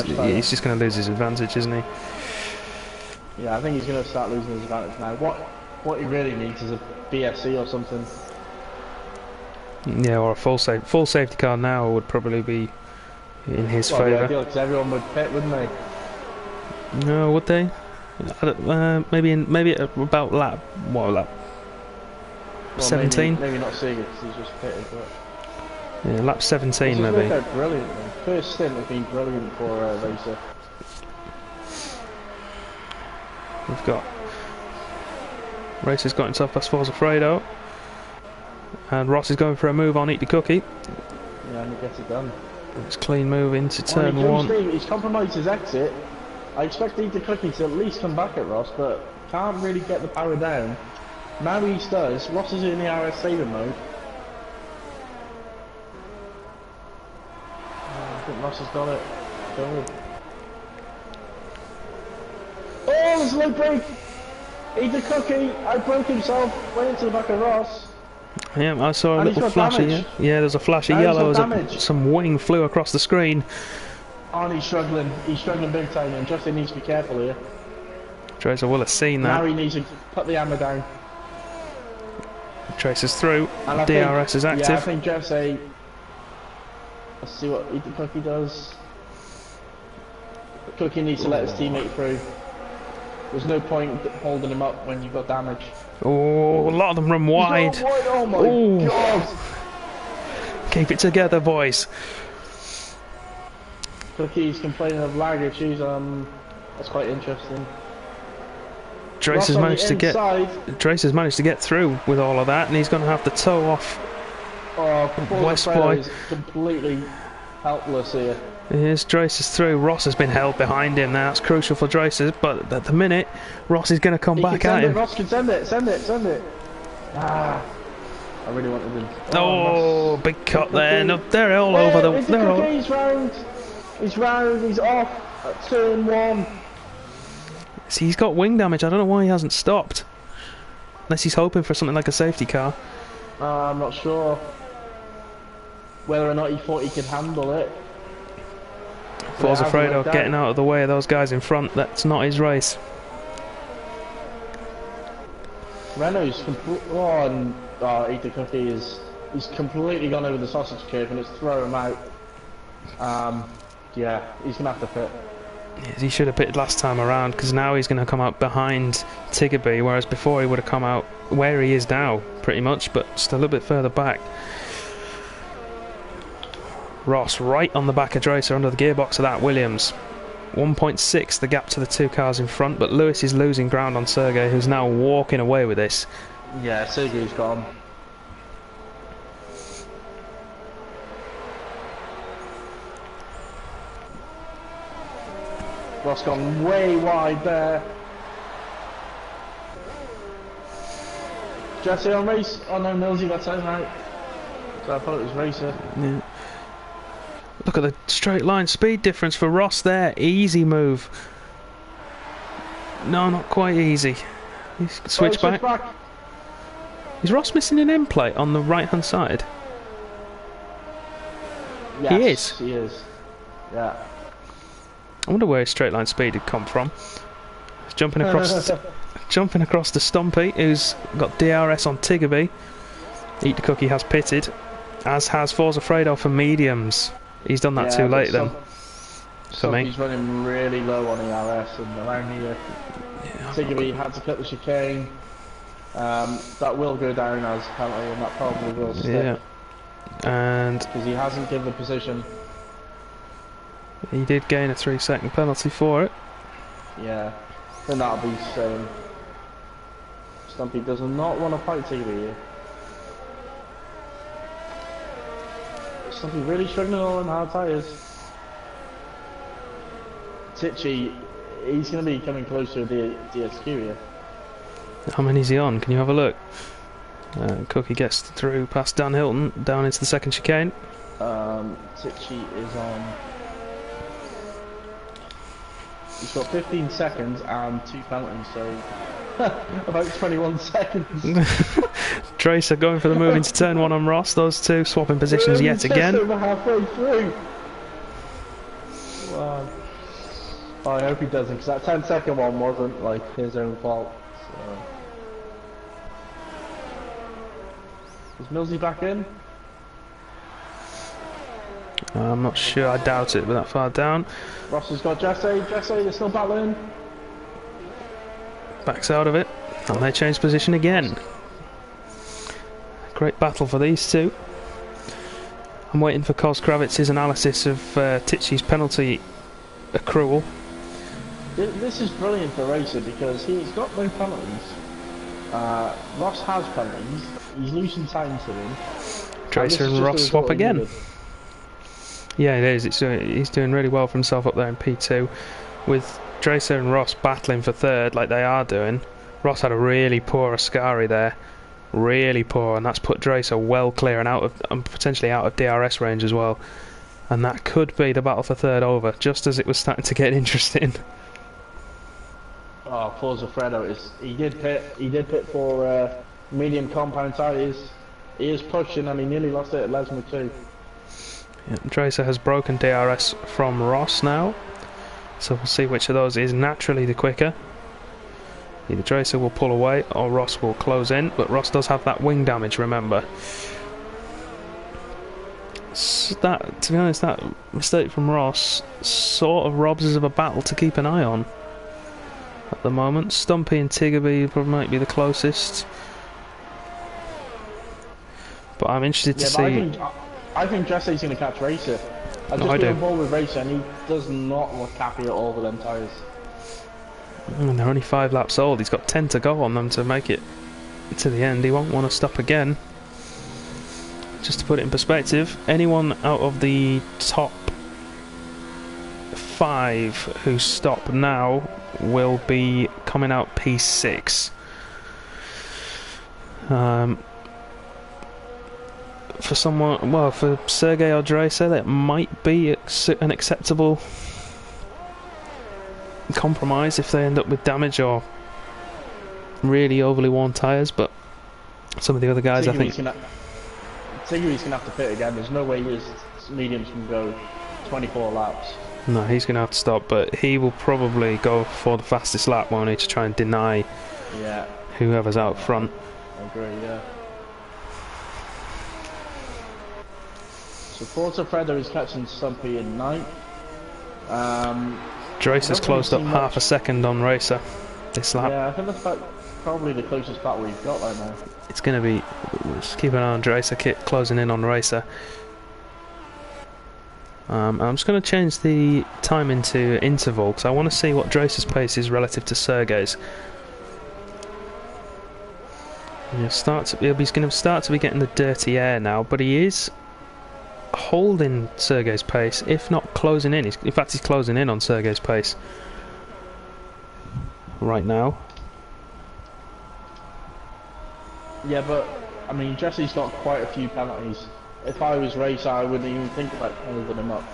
just going to lose his advantage, isn't he? Yeah, I think he's going to start losing his advantage now. What he really needs is a BSC or something. Yeah, or a full safety car now would probably be in his favour. Yeah, because everyone would pit, wouldn't they? No, would they? Maybe about lap. What lap? Well, 17. Maybe not seeing it because he's just pitted, but. Yeah, lap 17 maybe. Worked out brilliant. Man. First stint has been brilliant for Racer. We've got Racer's got himself past Forza Fredo, and Ross is going for a move on Eat the Cookie. Yeah, and he gets it done. It's clean move into turn 1. He's compromised his exit. I expect Eat the Cookie to at least come back at Ross, but can't really get the power down. Now he does. Ross is in the RS saving mode. I think Ross has got it. Good. Oh, there's a low brake! Eat the Cookie! I broke himself, went into the back of Ross. Yeah, I saw a little flashy. Yeah, there's a flash of yellow as some wing flew across the screen. Oh, and he's struggling big time, and Justin needs to be careful here. Tracer will have seen that. Now he needs to put the hammer down. Tracer's through, DRS is active. Yeah, I think Jesse. Let's see what Eat the Cookie does. The Cookie needs to let his teammate through. There's no point holding him up when you've got damage. Oh, a lot of them run wide. Oh my god! Keep it together, boys. Cookie's complaining of lag issues. That's quite interesting. Drace has managed to get through with all of that, and he's going to have to tow off. West Boy is completely helpless here. Here's Drace's through. Ross has been held behind him now. That's crucial for Drace's, but at the minute, Ross is going to come back at him. Ross can send it. Ah, I really wanted him. Oh, big cut there. No, they're all over the. He's round. He's off at turn 1. See, he's got wing damage. I don't know why he hasn't stopped. Unless he's hoping for something like a safety car. I'm not sure whether or not he thought he could handle it. Forza Fredo getting out of the way of those guys in front. That's not his race. Renault's Eat the Cookie he's completely gone over the sausage curve, and it's thrown him out. Yeah, he's gonna have to pit. Yes, he should have pitted last time around, because now he's going to come out behind Tiggerby, whereas before he would have come out where he is now, pretty much, but still a bit further back. Ross right on the back of Dracer under the gearbox of that Williams. 1.6 the gap to the two cars in front, but Lewis is losing ground on Sergey, who's now walking away with this. Yeah, Sergey's gone. Ross gone way wide there. Jesse on race. Oh no, Millsy got time right. So I thought it was Racer. Yeah. Look at the straight line speed difference for Ross there. Easy move. No, not quite easy. He's switch back. Is Ross missing an end plate on the right hand side? Yes, he is. Yeah. I wonder where his straight line speed had come from. He's jumping across jumping across to Stumpy, who's got DRS on Tiggerby. Eat the Cookie has pitted, as has Forza Fredo for mediums. He's done that too late then. For me. He's running really low on ERS and around here. Tiggerby had to cut the chicane. That will go down as penalty, and that probably will stick. Yeah. And because he hasn't given the position. He did gain a 3-second penalty for it. Yeah, then that'll be same. Stumpy does not want to fight Tiggerby here. Stumpy really struggling on hard tyres. Titchy, he's going to be coming closer to the DSQ here. How many is he on? Can you have a look? Cookie gets through past Dan Hilton, down into the second chicane. Titchy is on... He's got 15 seconds and 2 penalties, so about 21 seconds. Dracer going for the move into turn 1 on Ross. Those two swapping positions yet again. Over halfway through. Wow. Oh, I hope he doesn't, because that 10-second one wasn't like his own fault. So. Is Millsy back in? I'm not sure, I doubt it, but that far down. Ross has got Jesse, they're still battling. Backs out of it, and they change position again. Great battle for these two. I'm waiting for Kos Kravitz's analysis of Titchy's penalty accrual. This is brilliant for Racer because he's got no penalties. Ross has penalties, he's losing time to him. Dracer and Ross swap again. Needed. Yeah, it is. He's doing really well for himself up there in P2. With Dracer and Ross battling for third like they are doing. Ross had a really poor Ascari there. Really poor, and that's put Dracer well clear and out of, and potentially out of DRS range as well. And that could be the battle for third over, just as it was starting to get interesting. Oh, Forza Fredo is... He did pit for medium compound tyres. He is pushing and he nearly lost it at Lesmo too. Yeah, Dracer has broken DRS from Ross now, so we'll see which of those is naturally the quicker. Either Dracer will pull away or Ross will close in, but Ross does have that wing damage, remember. So that, to be honest, that mistake from Ross sort of robs us of a battle to keep an eye on at the moment. Stumpy and Tiggerby probably might be the closest, but I'm interested to see. I think Jesse's going to catch Racer. I just been involved with Racer and he does not look happy at all with them tyres. And they're only 5 laps old. He's got 10 to go on them to make it to the end. He won't want to stop again. Just to put it in perspective, anyone out of the top 5 who stop now will be coming out P6. For someone, well, for Sergey or Dracer, that might be an acceptable compromise if they end up with damage or really overly worn tyres, but some of the other guys, I think... Tiggerby's going to have to pit again. There's no way his mediums can go 24 laps. No, he's going to have to stop, but he will probably go for the fastest lap, won't he, to try and deny whoever's out front. I agree, yeah. So Forza Fredo is catching Stumpy in 9th. Dracer's closed up half a second on Racer this lap. Yeah, I think that's probably the closest battle we've got right now. It's going to be... Just keep an eye on Dracer, closing in on Racer. I'm just going to change the time into interval because I want to see what Drace's pace is relative to Sergei's. He's going to start to be getting the dirty air now, but he is holding Sergei's pace, if not closing in. In fact, he's closing in on Sergei's pace right now. Yeah, but I mean, Jesse's got quite a few penalties. If I was racer, I wouldn't even think about holding him up.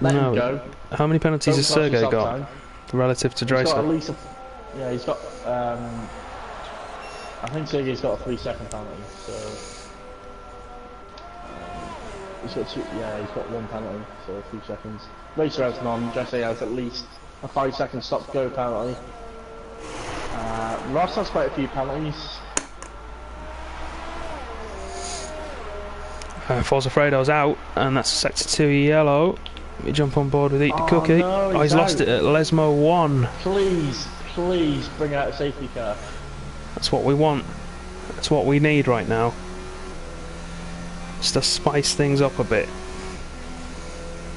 Let him go. How many penalties has Sergei got relative to Drace? He's got at least yeah, he's got. I think Sergei's got a 3-second penalty, so he's got two. Yeah, he's got one penalty, so 3 seconds. Racer has none. Jesse has at least a 5-second stop-go penalty. Ross has quite a few penalties. Forza Fredo's out, and that's sector 2 yellow. We jump on board with Eat the Cookie. No, he's lost it at Lesmo 1. Please bring out a safety car. That's what we want. That's what we need right now. Just to spice things up a bit.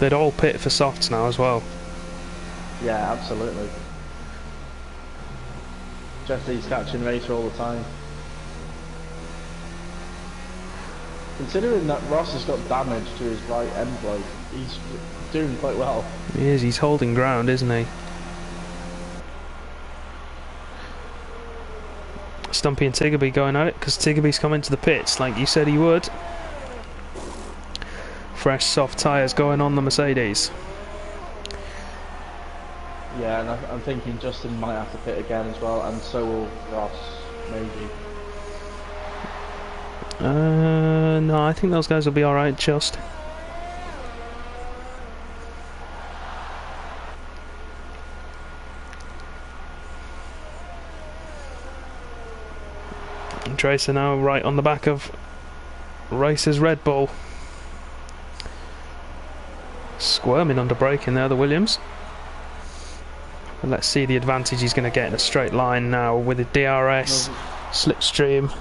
They'd all pit for softs now as well. Yeah, absolutely. Jesse's catching Racer all the time. Considering that Ross has got damage to his right end plate, he's doing quite well. He is, he's holding ground, isn't he? Stumpy and Tiggerby going at it, because Tiggerby's coming to the pits like you said he would. Fresh soft tyres going on the Mercedes. Yeah, and I'm thinking Justin might have to pit again as well, and so will Ross, maybe. No, I think those guys will be alright, just. Tracer now right on the back of Racer's Red Bull. Squirming under braking there, the Williams. And let's see the advantage he's going to get in a straight line now with the DRS slipstream.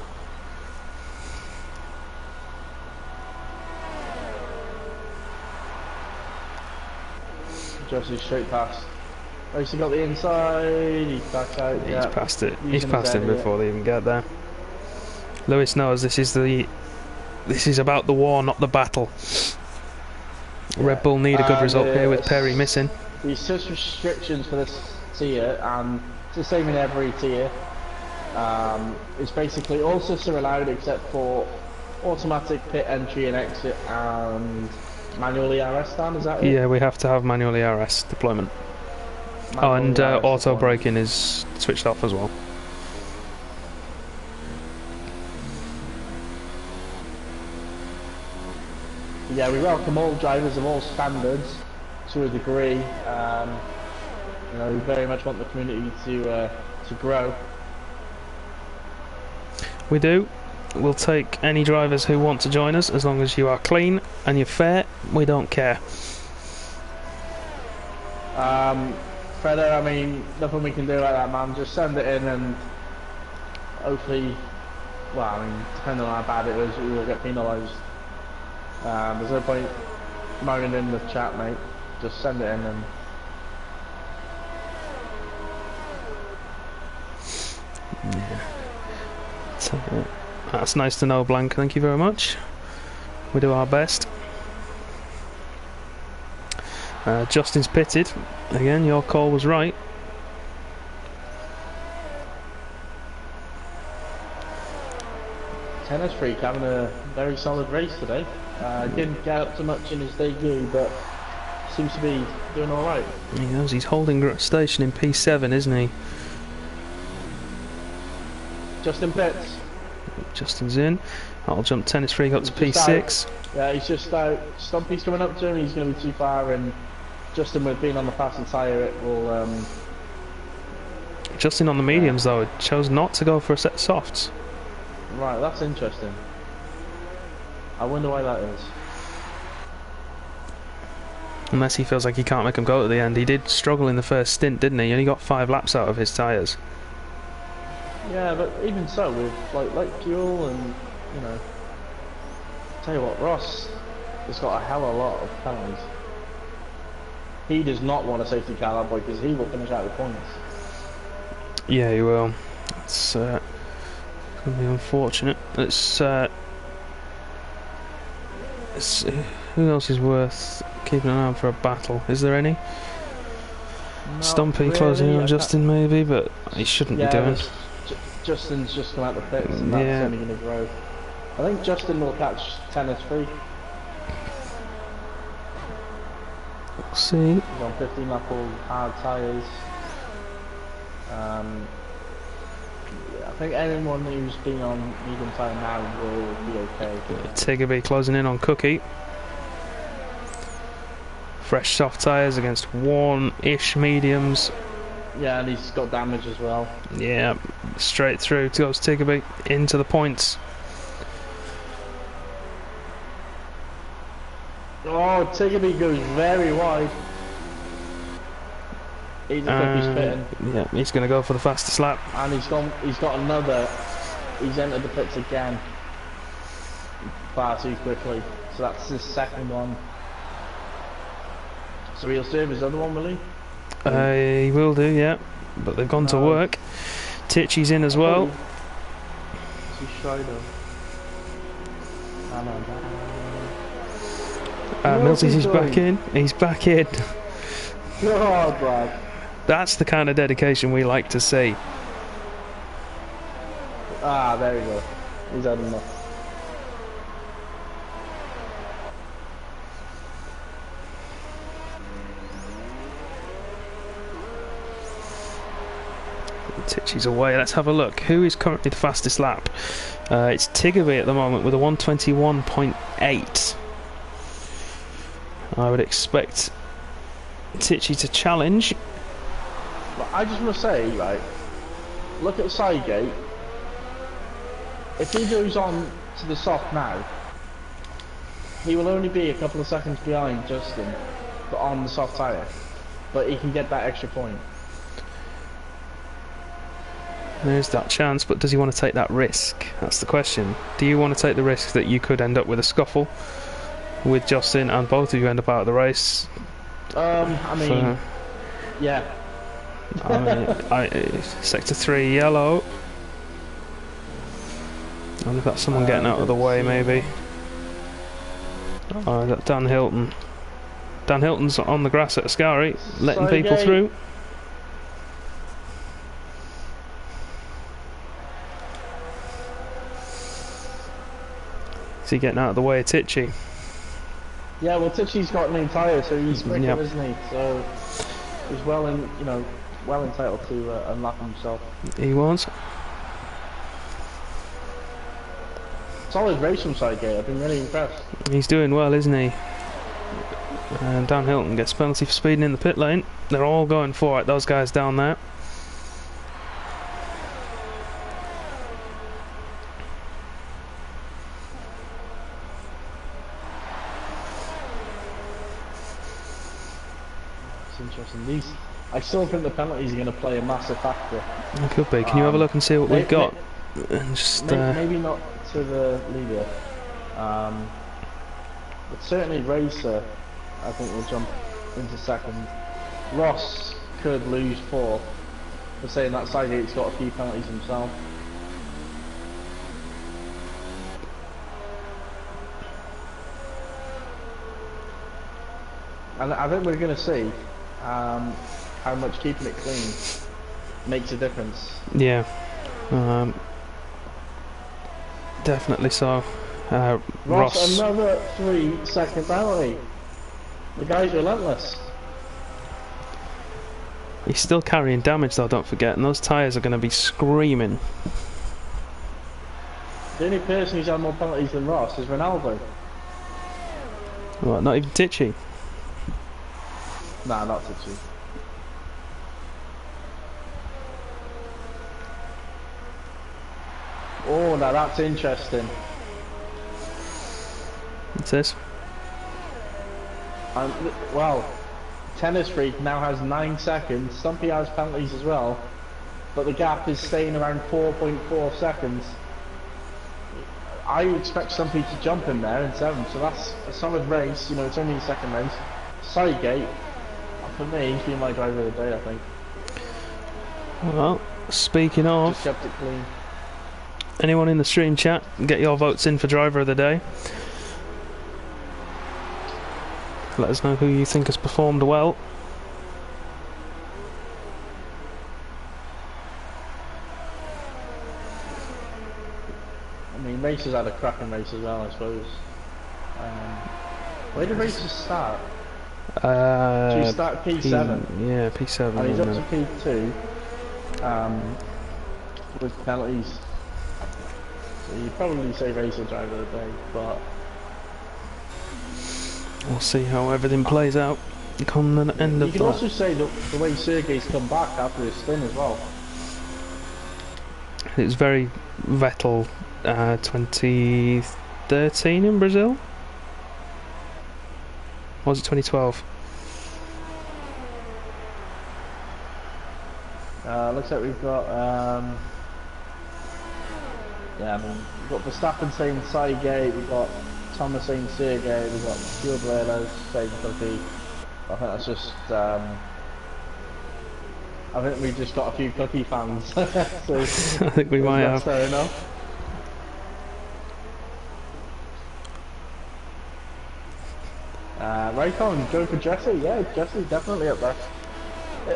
Jesse straight past. Racer got the inside, he's back out. He's passed it. He's passed him before they even get there. Lewis knows this is about the war, not the battle. Yeah. Red Bull need a good result here with Perry missing. There's such restrictions for this tier, and it's the same in every tier. It's basically all systems are allowed except for automatic pit entry and exit and manual ERS stand, is that it? Yeah, we have to have manual ERS deployment. And auto braking is switched off as well. Yeah, we welcome all drivers of all standards to a degree. You know, we very much want the community to grow. We do. We'll take any drivers who want to join us as long as you are clean and you're fair. We don't care. Fredo, I mean, nothing we can do like that, man. Just send it in and hopefully, well, I mean, depending on how bad it is, we will get penalised. There's no point moaning in the chat, mate. Just send it in and... Yeah. So, that's nice to know, Blank. Thank you very much. We do our best. Justin's pitted. Again, your call was right. Tennis Freak having a very solid race today. Didn't get up to much in his debut, but seems to be doing alright. He knows he's holding station in P7, isn't he? Justin pits. Justin's in. I'll jump Tennis Freak up to P6. Yeah, he's just out. Stumpy's coming up to him, he's going to be too far, and Justin with being on the faster tyre, it will... Justin on the mediums though, chose not to go for a set of softs. Right, that's interesting. I wonder why that is. Unless he feels like he can't make him go at the end. He did struggle in the first stint, didn't he? He only got 5 laps out of his tyres. Yeah, but even so, with like light fuel and, you know... Tell you what, Ross has got a hell of a lot of penalties. he does not want a safety car, that boy, because he will finish out with points. Yeah, he will. It's going to be unfortunate. Who else is worth keeping an eye on for a battle? Is there any? Not Stumpy really, closing in on I Justin maybe, but he shouldn't be doing. Justin's just come out the pits and that's only going to grow. I think Justin will catch tennis free. We'll see. He's on 15 lap all hard tyres. I think anyone who's been on medium tyre now will be okay. Tiggerby closing in on Cookie. Fresh soft tyres against worn-ish mediums. Yeah, and he's got damage as well. Yeah, straight through goes Tiggerby into the points. Oh, Tiggerby goes very wide. He's spitting. Yeah, he's going to go for the fastest lap. And he's got another. He's entered the pits again. Far too quickly. So that's his second one. So he'll save his other one, will he? He will do, yeah. But they've gone to work. Titchy's in as well. He's Schreider. Millsy's is back in. He's back in. God, Brad. That's the kind of dedication we like to see. Ah, there we go. He's had enough. Titchy's away. Let's have a look. Who is currently the fastest lap? It's Tiggerby at the moment with a 121.8. I would expect Titchy to challenge. I just want to say, right, look at Sidegate. If he goes on to the soft now, he will only be a couple of seconds behind Justin, but on the soft tyre. But he can get that extra point. There's that chance, but does he want to take that risk? That's the question. Do you want to take the risk that you could end up with a scuffle with Justin and both of you end up out of the race? I mean, yeah. Sector 3 yellow. I wonder if that's someone getting out of the way, maybe. Oh, that Dan Hilton. Dan Hilton's on the grass at Ascari, letting people through. Is he getting out of the way of Titchy? Yeah, well, Titchy's got new tyres, so he's quicker, isn't he? So he's well entitled to unlock himself. He was. Solid race from Sidegate. I've been really impressed. He's doing well, isn't he? And Dan Hilton gets penalty for speeding in the pit lane. They're all going for it, those guys down there. Interesting. I still think the penalties are going to play a massive factor. It could be. Can you have a look and see what we've got? And just, maybe not to the leader, but certainly Racer, I think, will jump into second. Ross could lose fourth for saying that Sidegate's got a few penalties himself. And I think we're going to see how much keeping it clean makes a difference. Yeah, definitely so. Ross, another 3-second penalty. The guy's relentless. He's still carrying damage though, don't forget, and those tyres are going to be screaming. The only person who's had more penalties than Ross is Ronaldo. What, not even Titchy? Nah, not Titchy. Oh, now that's interesting. What's this? Well, Tennis Freak now has 9 seconds. Stumpy has penalties as well, but the gap is staying around 4.4 seconds. I would expect Stumpy to jump in there in 7th, so that's a solid race. You know, it's only the second race. Sidegate, I for me, he's been my driver of the day, I think. Well, speaking of, Just kept it clean. anyone in the stream chat, get your votes in for driver of the day. Let us know who you think has performed well. I mean, races had a cracking race as well, I suppose. Where did races start? So you start P7. Yeah, P7. And he's up to P2 with penalties. So you'd probably say racer driver of the day, but we'll see how everything plays out come the end of you can also say the way Sergei's come back after his stint as well. It was very Vettel 2013 in Brazil? Or was it 2012? Looks like we've got yeah, I mean, we've got Verstappen saying Sergei, we've got Thomas saying Sergei, we've got Fieldwellers saying Cookie. I think that's just I think we've just got a few Cookie fans. So I think we might have. Fair enough. Raycon, go for Jesse. Yeah, Jesse's definitely up there.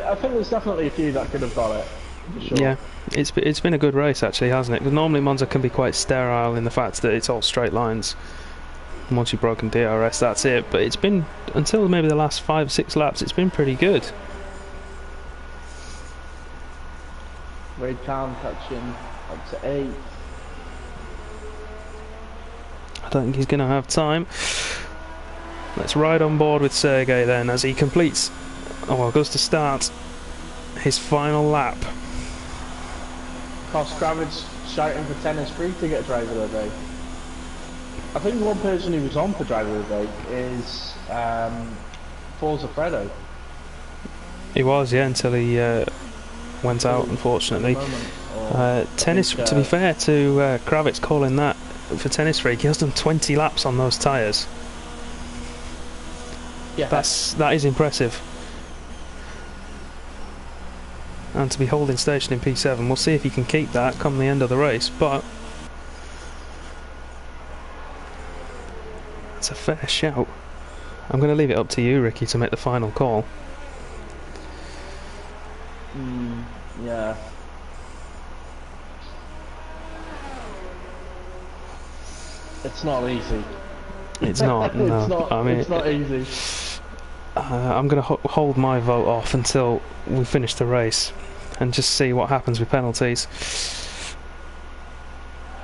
I think there's definitely a few that could have got it. For sure. Yeah, it's been a good race actually, hasn't it? Because normally Monza can be quite sterile in the fact that it's all straight lines. And once you've broken DRS, that's it. But it's been, until maybe the last 5-6 laps, it's been pretty good. Raycon touching up to 8. I don't think he's going to have time. Let's ride on board with Sergei then as he completes, goes to start his final lap. Kravitz shouting for tennis free to get driver of the day. I think one person who was on for driver of the day is Forza Fredo. He was, yeah, until he went out, unfortunately. Tennis, to be fair to Kravitz calling that for Tennis Freak, he has done 20 laps on those tyres. Yeah, that is impressive. And to be holding station in P7, we'll see if he can keep that come the end of the race, but it's a fair shout. I'm going to leave it up to you, Ricky, to make the final call. Yeah. It's not easy. It's not, no. I mean, it's not easy. I'm going to hold my vote off until we finish the race and just see what happens with penalties.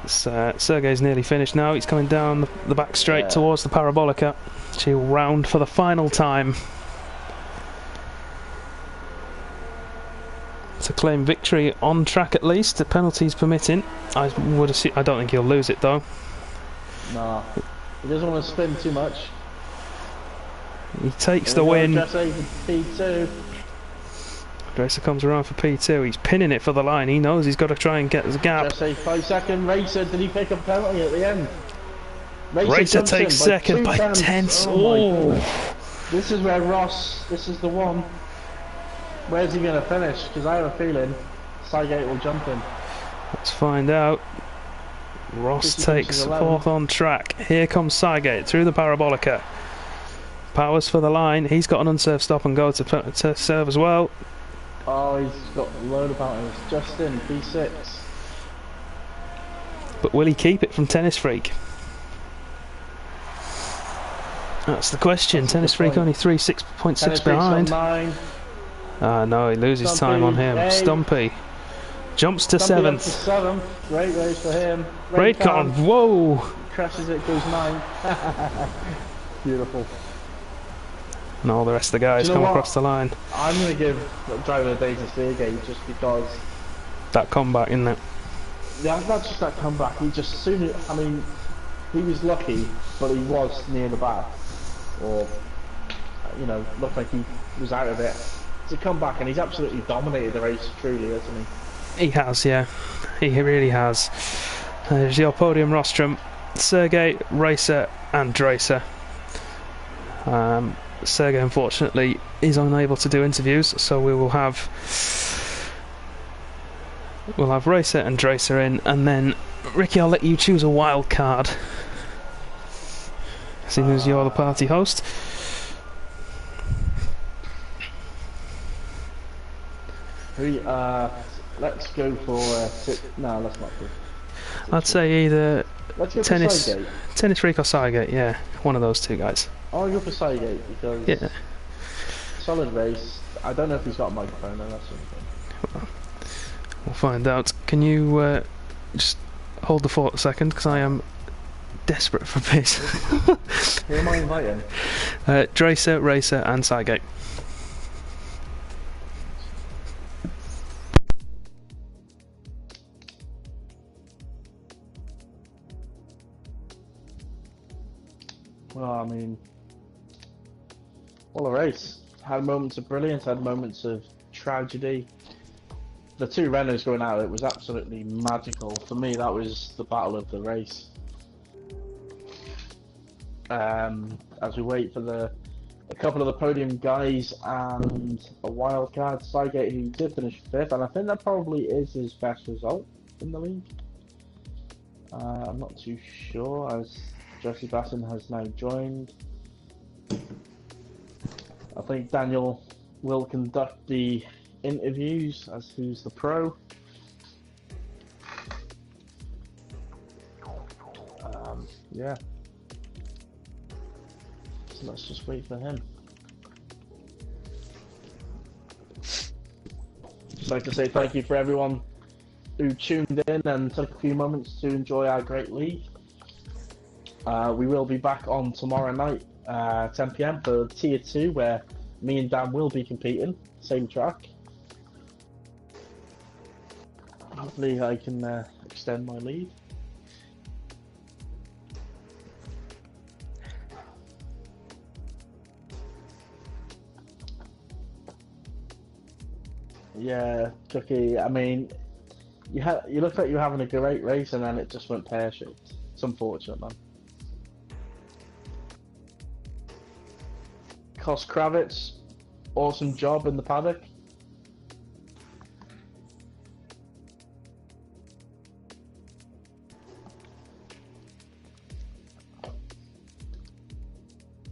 Sergei's nearly finished now. He's coming down the back straight towards the Parabolica. She'll round for the final time to claim victory on track, at least, the penalties permitting. I don't think he'll lose it though. No, he doesn't want to spin too much. He takes the win. P2. Racer comes around for P2. He's pinning it for the line. He knows he's got to try and get the gap. Jesse, 5-second racer. Did he pick a penalty at the end? Racer takes second by tenths. Oh, this is where Ross. This is the one. Where's he going to finish? Because I have a feeling Sygate will jump in. Let's find out. Ross takes fourth on track. Here comes Sygate through the Parabolica. Powers for the line. He's got an unserved stop and go to serve as well. Oh, he's got a load of penalties. Just in P6. But will he keep it from Tennis Freak? That's the question. Tennis Freak only 6.6 behind. No, he loses Stumpy, time on him. 8. Stumpy jumps to Stumpy 7th. Great race for him. Raycon, whoa! Crashes it, goes 9. Beautiful. And all the rest of the guys come across the line. I'm going to give driver of the day to Sergei just because that comeback, isn't it? Yeah, not just that comeback. He just soon. I mean, he was lucky, but he was near the back, or looked like he was out of it. To come back, and he's absolutely dominated the race, truly, hasn't he? He has, yeah. He really has. There's your podium rostrum. Sergei, Racer and Dracer. Sergey unfortunately is unable to do interviews, so we'll have Racer and Dracer in, and then Ricky, I'll let you choose a wild card, seeing as you're the party host. Let's go for no, let's not go. I'd say either Let's go tennis, for Sygate. Tennis Freak or Cygate, yeah, one of those two guys. I'll go for Sygate because solid race. I don't know if he's got a microphone or that's something. We'll find out. Can you just hold the fort a second, because I am desperate for peace. Who am I inviting? Dracer, Racer and Cygate. Well, I mean, what a race. Had moments of brilliance, had moments of tragedy. The two Renaults going out, it was absolutely magical. For me, that was the battle of the race. As we wait for a couple of the podium guys and a wild card, Cygate, who did finish 5th, and I think that probably is his best result in the league. I'm not too sure, as Jesse Basson has now joined. I think Daniel will conduct the interviews as who's the pro. Yeah. So let's just wait for him. Just like to say thank you for everyone who tuned in and took a few moments to enjoy our great league. We will be back on tomorrow night, 10 PM for Tier 2, where me and Dan will be competing, same track. Hopefully I can extend my lead. Yeah, Cookie, I mean, you look like you're having a great race and then it just went pear-shaped. It's unfortunate, man. Kos Kravitz, awesome job in the paddock.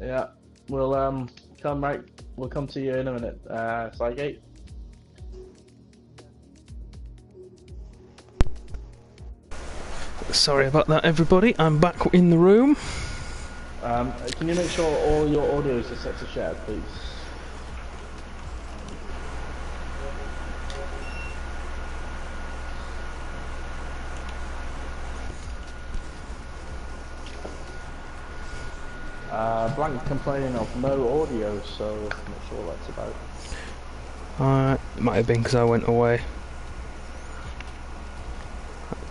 Yeah, we'll come to you in a minute, Cygate. Sorry about that, everybody. I'm back in the room. Can you make sure all your audios are set to share, please? Blank complaining of no audio, so I'm not sure what that's about. It might have been because I went away.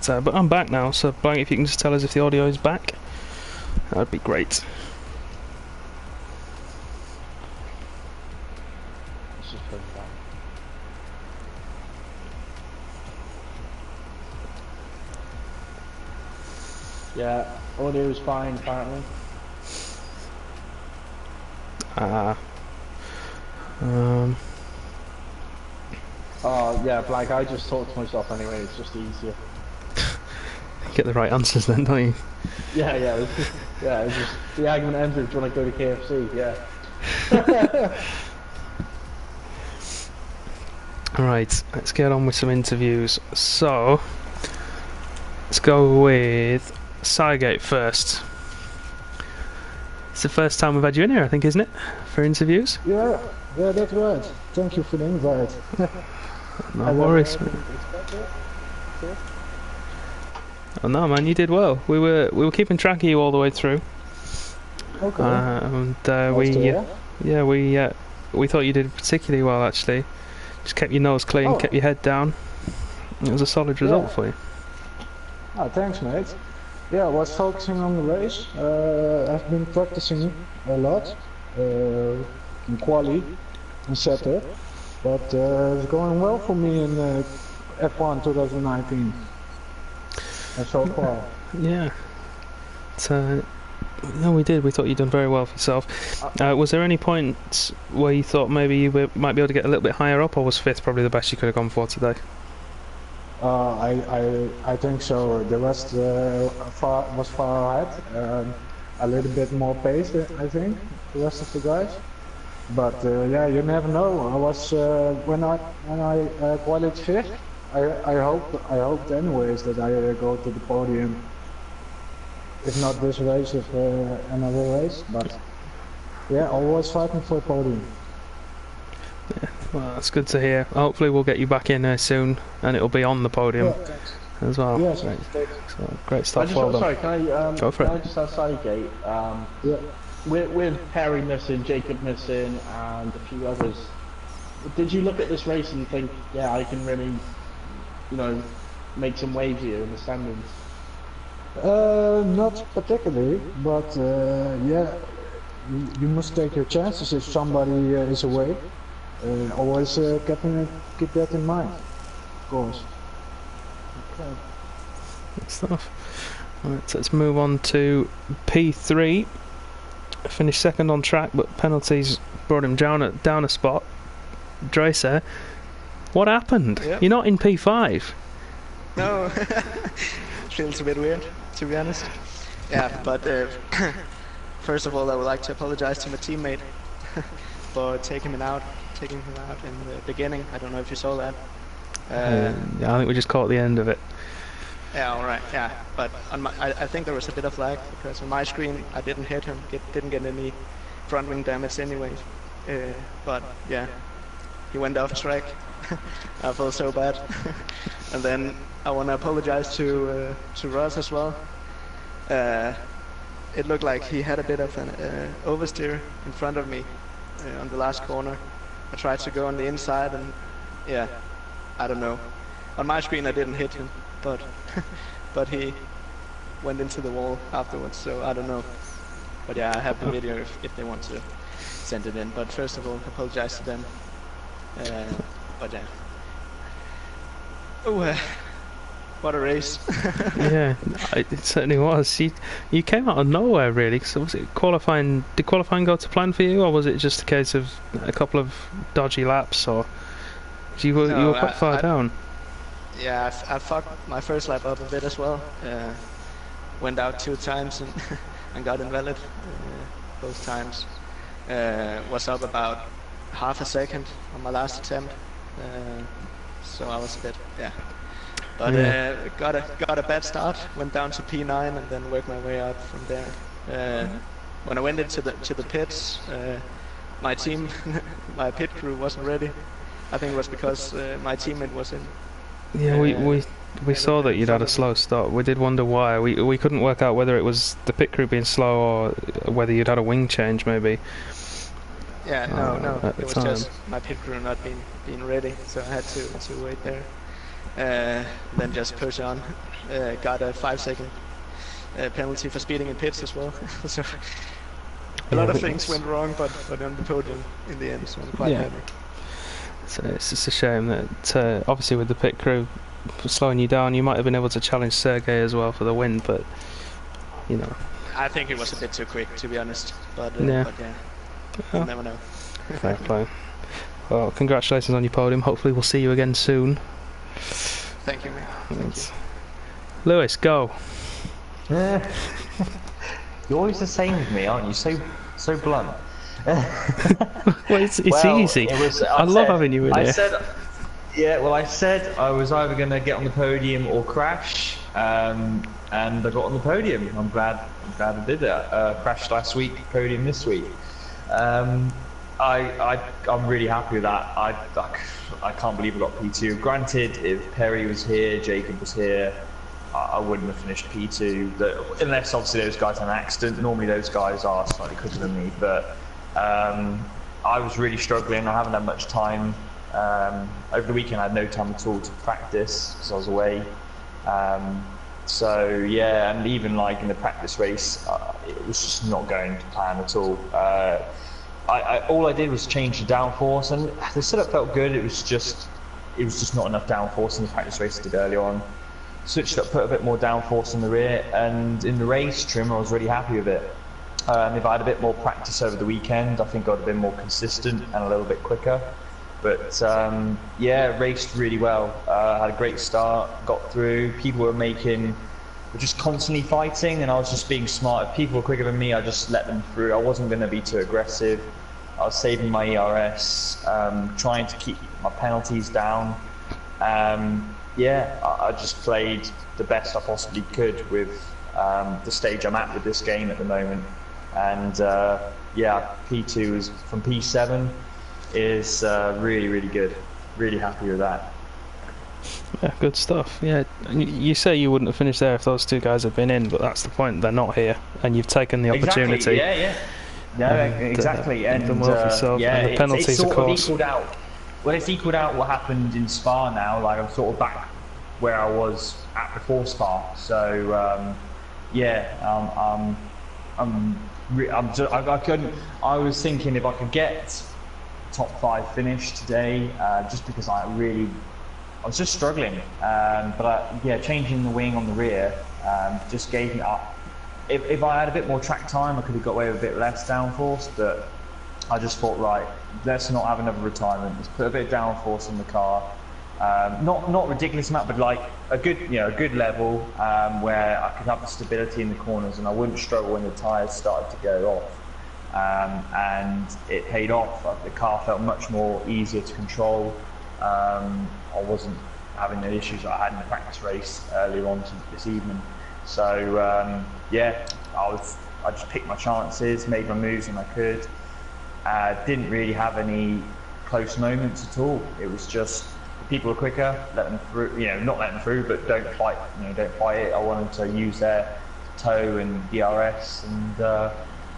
But I'm back now, so Blank, if you can just tell us if the audio is back, that'd be great. Let's just put it down. Yeah, audio is fine apparently. Oh yeah, Blank, I just talk to myself anyway, it's just easier. Get the right answers then, don't you? Yeah, it's just the argument ends with, do you want to go to KFC? Yeah. Right, let's get on with some interviews. So, let's go with Cygate first. It's the first time we've had you in here, I think, isn't it? For interviews? Yeah, that's right. Thank you for the invite. No worries. Oh no, man, you did well. We were keeping track of you all the way through. Okay. We thought you did particularly well, actually. Just kept your nose clean, kept your head down. It was a solid result for you. Ah, thanks, mate. Yeah, I was focusing on the race. I've been practicing a lot in quali and setup, but it's going well for me in F1 2019. And so far. Yeah. No, we did. We thought you'd done very well for yourself. Was there any point where you thought maybe you might be able to get a little bit higher up, or was fifth probably the best you could have gone for today? I think so. The rest was far ahead. A little bit more pace, I think, the rest of the guys. But yeah, you never know. I was when I qualified fifth. I hoped anyways that I go to the podium. If not this race, if another race. But yeah, always fighting for a podium. Yeah, well, that's good to hear. Hopefully we'll get you back in there soon, and it'll be on the podium as well. Yes, great. So, great stuff. Well done. Sorry, Go for it. I just ask Sidegate? Yeah. With Perry missing, Jacob missing, and a few others, did you look at this race and think, yeah, I can really, make some waves here in the standings? Not particularly, but yeah, you must take your chances if somebody is away. Always keep that in mind, of course. Okay. Good stuff. Right, so let's move on to P3. Finished second on track, but penalties brought him down a spot. Dracer, what happened? Yep. You're not in P5. No, feels a bit weird, to be honest. Yeah, but first of all, I would like to apologize to my teammate for taking him out in the beginning. I don't know if you saw that. Yeah, I think we just caught the end of it. Yeah, all right. Yeah, but on I think there was a bit of lag because on my screen I didn't hit him. Didn't get any front wing damage anyway. But yeah, he went off track. I felt so bad. And then I want to apologize to Ross as well. It looked like he had a bit of an oversteer in front of me on the last corner. I tried to go on the inside and yeah, I don't know. On my screen I didn't hit him, but but he went into the wall afterwards, so I don't know. But yeah, I have the video if they want to send it in. But first of all, apologize to them. But yeah. Oh, what a race. Yeah, it certainly was. You came out of nowhere really. So was it qualifying? Did qualifying go to plan for you, or was it just a case of a couple of dodgy laps, or you were quite far down? Yeah, I fucked my first lap up a bit as well. Went out 2 times and got invalid both times. Was up about half a second on my last attempt. So I was a bit, yeah. But got a bad start. Went down to P9 and then worked my way up from there. When I went into the pits, my my pit crew wasn't ready. I think it was because my teammate was in. Yeah, we saw that you'd had a slow start. We did wonder why. We couldn't work out whether it was the pit crew being slow or whether you'd had a wing change maybe. Yeah, no. It was just my pit crew not being ready, so I had to wait there. Then just push on. Got a 5-second penalty for speeding in pits as well. So a lot of things went wrong, but on the podium in the end, so I'm quite happy. So it's just a shame that obviously with the pit crew slowing you down, you might have been able to challenge Sergey as well for the win, but I think it was a bit too quick, to be honest. But you never know. Fair play. Well, congratulations on your podium. Hopefully we'll see you again soon. Thank you, mate. Thank you. Lewis, go. You're always the same with me, aren't you? So blunt. Well, it's easy. I love having you in here. I said I was either going to get on the podium or crash, and I got on the podium. I'm glad I did that. Crashed last week, podium this week. I'm really happy with that. I can't believe I got P2. Granted, if Perry was here, Jacob was here, I wouldn't have finished P2, unless obviously those guys had an accident. Normally those guys are slightly quicker than me, but I was really struggling. I haven't had much time. Over the weekend I had no time at all to practice because I was away. So yeah, and even like in the practice race, it was just not going to plan at all. All I did was change the downforce, and the setup felt good. It was just not enough downforce in the practice race I did early on. Switched up, put a bit more downforce in the rear, and in the race trim I was really happy with it. If I had a bit more practice over the weekend, I think I'd have been more consistent and a little bit quicker. But yeah, raced really well. Had a great start, got through. People were just constantly fighting, and I was just being smart. If people were quicker than me, I just let them through. I wasn't going to be too aggressive. I was saving my ERS, trying to keep my penalties down. Yeah, I just played the best I possibly could with the stage I'm at with this game at the moment. And yeah, P2 is from P7 is really, really good. Really happy with that. Yeah, good stuff. Yeah, you say you wouldn't have finished there if those two guys had been in, but that's the point. They're not here, and you've taken the opportunity. Exactly. Yeah. No, exactly. And yeah, and the penalties, it's sort of course. equaled out. Well, it's equaled out what happened in Spa now. Like I'm sort of back where I was at before Spa. So yeah, I was thinking if I could get top 5 finish today, just because I was just struggling. But yeah, changing the wing on the rear just gave me up. If I had a bit more track time, I could have got away with a bit less downforce, but I just thought, right, let's not have another retirement. Let's put a bit of downforce on the car. Not ridiculous amount, but like a good level where I could have the stability in the corners and I wouldn't struggle when the tyres started to go off. And it paid off. The car felt much more easier to control. I wasn't having the issues that I had in the practice race earlier on this evening. So yeah, I just picked my chances, made my moves when I could. Didn't really have any close moments at all. It was just people are quicker, let them through. Not let them through, but don't fight. Don't fight it. I wanted to use their toe and DRS, and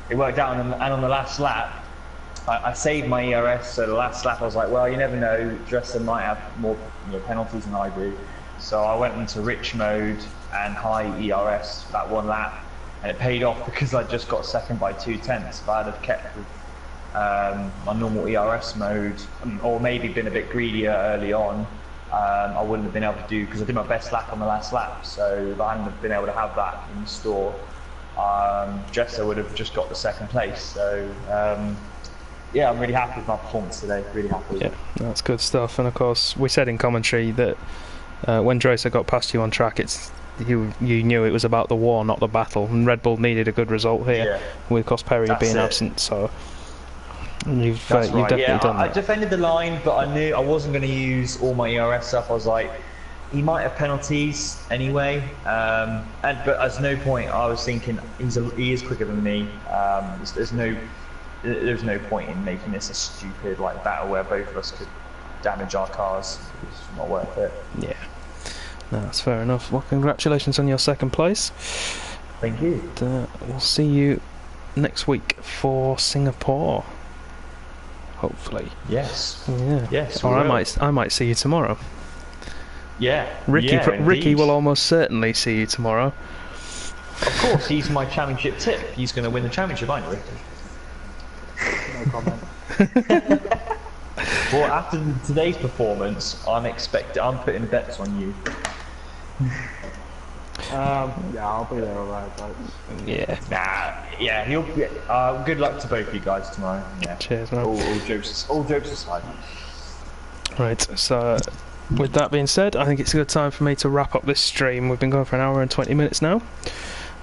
it worked out. And on the last lap, I saved my ERS. So the last lap, I was like, well, you never know. Dresser might have more penalties than I do. So I went into rich mode and high ERS for that one lap, and it paid off because I just got second by 0.2. If I had kept with my normal ERS mode, or maybe been a bit greedier early on, I wouldn't have been able to do, because I did my best lap on the last lap. So if I hadn't have been able to have that in store, Dresser would have just got the second place. So yeah, I'm really happy with my performance today. Really happy with it. That's good stuff. And of course, we said in commentary that when Dresser got past you on track, you knew it was about the war, not the battle, and Red Bull needed a good result here with Cosperry being absent. So you've definitely done that. I defended the line, but I knew I wasn't going to use all my ERS stuff. I was like, he might have penalties anyway, but at no point I was thinking he is quicker than me. There's no point in making this a stupid battle where both of us could damage our cars. It's not worth it. Yeah, no, that's fair enough. Well, congratulations on your second place. Thank you. And, we'll see you next week for Singapore. Hopefully. Yes. Yeah. Yes. Or I might see you tomorrow. Yeah. Ricky will almost certainly see you tomorrow. Of course, he's my championship tip. He's going to win the championship, aren't you, Ricky? No comment. Well, after today's performance, I'm putting bets on you. Yeah, I'll be there, alright. Yeah. He'll. Good luck to both of you guys tomorrow. Yeah. Cheers, man. All jokes aside. Right. So, with that being said, I think it's a good time for me to wrap up this stream. We've been going for an hour and 20 minutes now,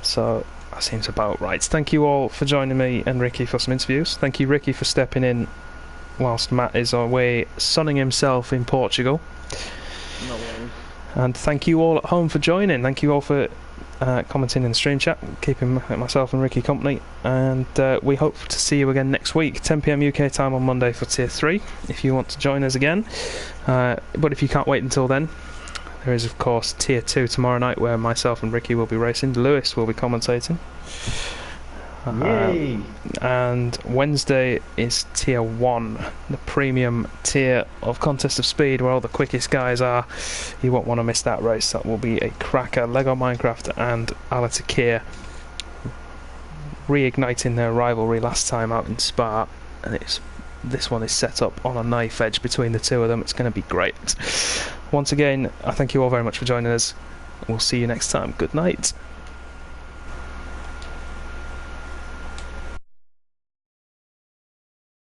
so that seems about right. Thank you all for joining me and Ricky for some interviews. Thank you, Ricky, for stepping in whilst Matt is away sunning himself in Portugal. No worries. And thank you all at home for joining. Thank you all for commenting in the stream chat, keeping myself and Ricky company. And we hope to see you again next week, 10 PM UK time on Monday for Tier 3, if you want to join us again. But if you can't wait until then, there is, of course, Tier 2 tomorrow night, where myself and Ricky will be racing. Lewis will be commentating. Yay! And Wednesday is Tier 1, the premium tier of Contest of Speed, where all the quickest guys are. You won't want to miss that race. That will be a cracker. Lego Minecraft and Alatakir reigniting their rivalry last time out in Spa, and this one is set up on a knife edge between the two of them. It's going to be great. Once again, I thank you all very much for joining us. We'll see you next time. Good night.